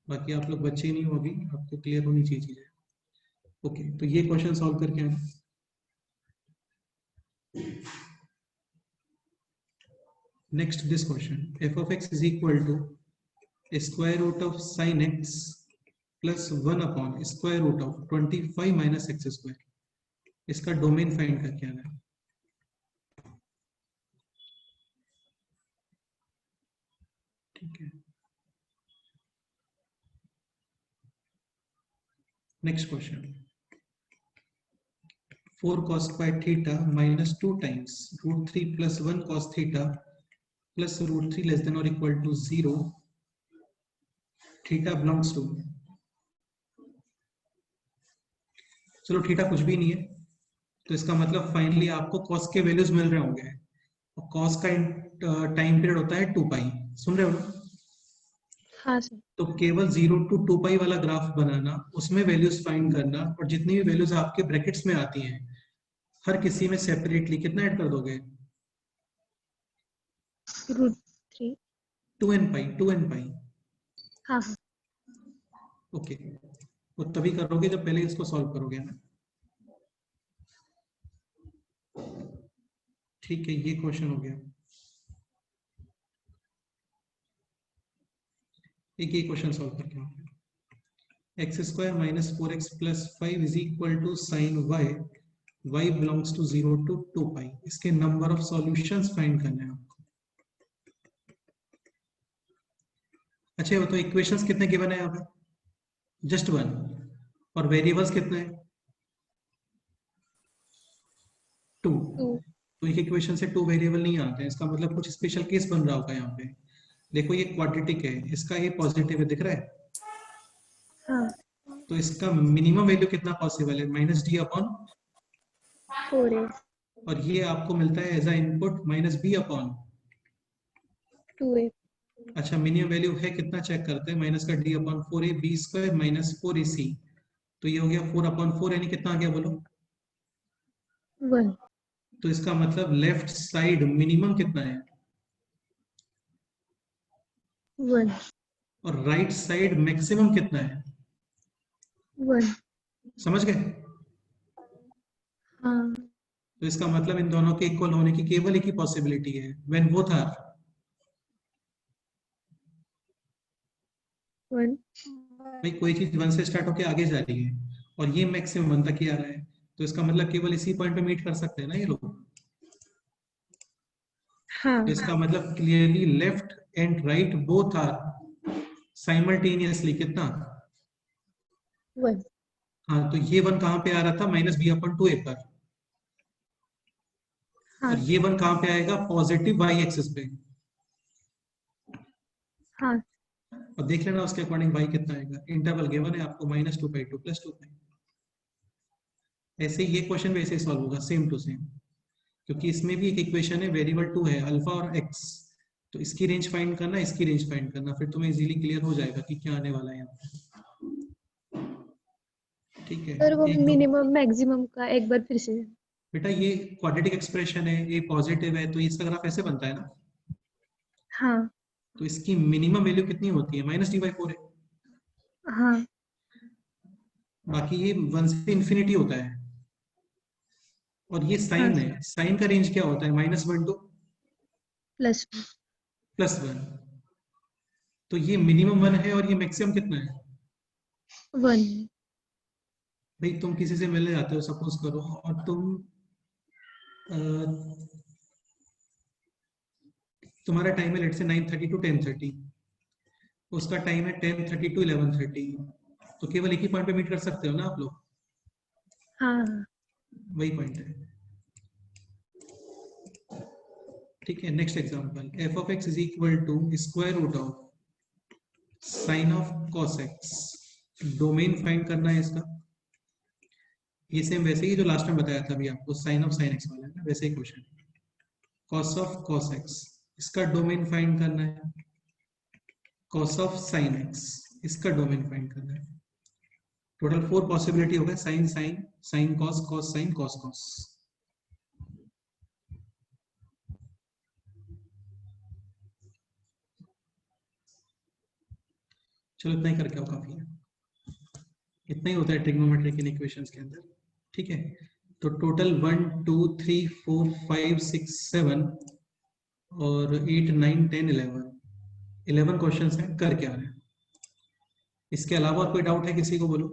बाकी आप लोग बच्चे ही नहीं हो, अभी आपको क्लियर होनी चाहिए चीजें। ओके, तो ये क्वेश्चन सॉल्व करके आना। Next this question, f of x is equal to square root of sin x plus 1 upon square root of 25 minus x square। इसका डोमेन फाइंड करके आना है। ठीक है, next question, 4 cos square theta minus 2 times √3 plus 1 cos theta plus √3 less than or equal to 0, theta belongs to, चलो थीटा कुछ भी नहीं है, तो इसका मतलब फाइनली आपको कॉस के वैल्यूज मिल रहे होंगे और कॉस का टाइम पीरियड होता है 2π। सुन रहे हो ना? हाँ सर। तो केवल 0 to 2π वाला ग्राफ बनाना, उसमें वैल्यूज फाइंड करना और जितनी भी वैल्यूज आपके ब्रैकेट्स में आती हैं हर किसी में सेपरेटली कितना ऐड कर दोगे? √3। 2nπ। हाँ ओके, वो तभी करोगे जब पहले इसको सॉल्व करोगे ना। ठीक है, ये क्वेश्चन हो गया। एक ही क्वेश्चन सॉल्व करके आओगे। x² - 4x + 5 is equal to sine y belongs to 0 to 2π। इसके नंबर ऑफ सॉल्यूशंस फाइंड करने हैं आपको। अच्छा, वो तो इक्वेशंस कितने गिवन है यहाँ पे? जस्ट 1। और वेरिएबल्स कितने हैं? 2। तो एक इक्वेशन से 2 वेरिएबल नहीं आते हैं, इसका मतलब कुछ स्पेशल केस बन रहा होगा यहाँ पे। देखो ये क्वाड्रेटिक है, इसका ये पॉजिटिव है, दिख रहा है? हाँ। तो इसका मिनिमम वैल्यू कितना पॉसिबल है? -d/4। और ये आपको मिलता है एज अ इनपुट -b/2। अच्छा, मिनिमम वैल्यू है कितना चेक करते हैं? माइनस का d/4a b² - 4ac, तो ये हो गया 4/4, यानी कितना आ गया बोलो? 1। तो इसका मतलब लेफ्ट साइड मिनिमम कितना है 1। और राइट साइड मैक्सिमम कितना है 1। समझ गए? हाँ। तो इसका मतलब इन दोनों के इक्वल होने की केवल एक ही पॉसिबिलिटी है, व्हेन बोथ आर 1। भाई कोई चीज 1 से स्टार्ट होके आगे जा रही है और ये मैक्सिमम 1 तक ही आ रहा है, तो इसका मतलब केवल इसी पॉइंट पे मीट कर सकते हैं ना ये लोग। हाँ। तो इसका मतलब clearly left and right both are simultaneously कितना 1। हाँ, तो ये 1 कहाँ पे आ रहा था? -b/2a पर। हाँ और ये 1 कहाँ पे आएगा? पॉजिटिव वाई एक्सिस पे। हाँ और देख लेना उसके अकॉर्डिंग y कितना आएगा। इंटरवल गिवन है आपको -2 to +2 पाई। ऐसे ये क्वेश्चन भी ऐसे सॉल्व होगा, सेम टू सेम, क्योंकि इसमें भी एक इक्वेशन है, वेरिएबल 2 है, अल्फा और x, तो इसकी रेंज फाइंड करना, इसकी रेंज फाइंड करना, फिर तुम्हें इजीली क्लियर हो जाएगा कि क्या आने वाला है यहाँ पे। ठीक है। सर वो एक दो मिनिमम मैक्सिमम का एक बार फिर से। बेटा, ये क्वाड्रेटिक एक्सप्रेशन है, ये पॉजिटिव है, तो इसका ग्राफ ऐसे बनता है ना। हाँ तो इसकी मिनिमम वैल्यू कितनी होती है? -d/4 है। हाँ बाकी ये 1 से इंफिनिटी होता है। और ये हाँ साइन है, साइन का रेंज क्या होता है? -1 to प्लस +1। तो ये मिनिमम 1 है और ये मैक्सिमम कितना है? 1। भाई तुम किसी से मिलने जाते हो सपोज करो, और तुम्हारा टाइम है लेट से 9:30 to 10:30, उसका टाइम है 10:30 to 11:30, तो केवल एक ही पॉइंट पे मीट कर सकते हो ना आप लोग। हाँ वही पॉइंट है। ठीक है, next example, f(x) is equal to square root of sin of cos x। Domain find करना है इसका। ये सेम वैसे ही जो लास्ट में बताया था अभी आपको, sin of sin x वाला है ना, वैसे ही question. cos of cos x, इसका डोमेन फाइंड करना है। cos of sin x, इसका डोमेन फाइंड करना है। टोटल 4 पॉसिबिलिटी हो गए, sin sin, sin cos, cos sin, cos cos। चलो इतना ही करके आओ, काफी है। इतना ही होता है ट्रिग्नोमेट्रिक इन इक्वेशंस के अंदर। ठीक है, तो टोटल 1 2 3 4 5 6 7 और 8 9 10 11 क्वेश्चंस हैं, करके आ रहे हैं। इसके अलावा और कोई डाउट है किसी को? बोलो।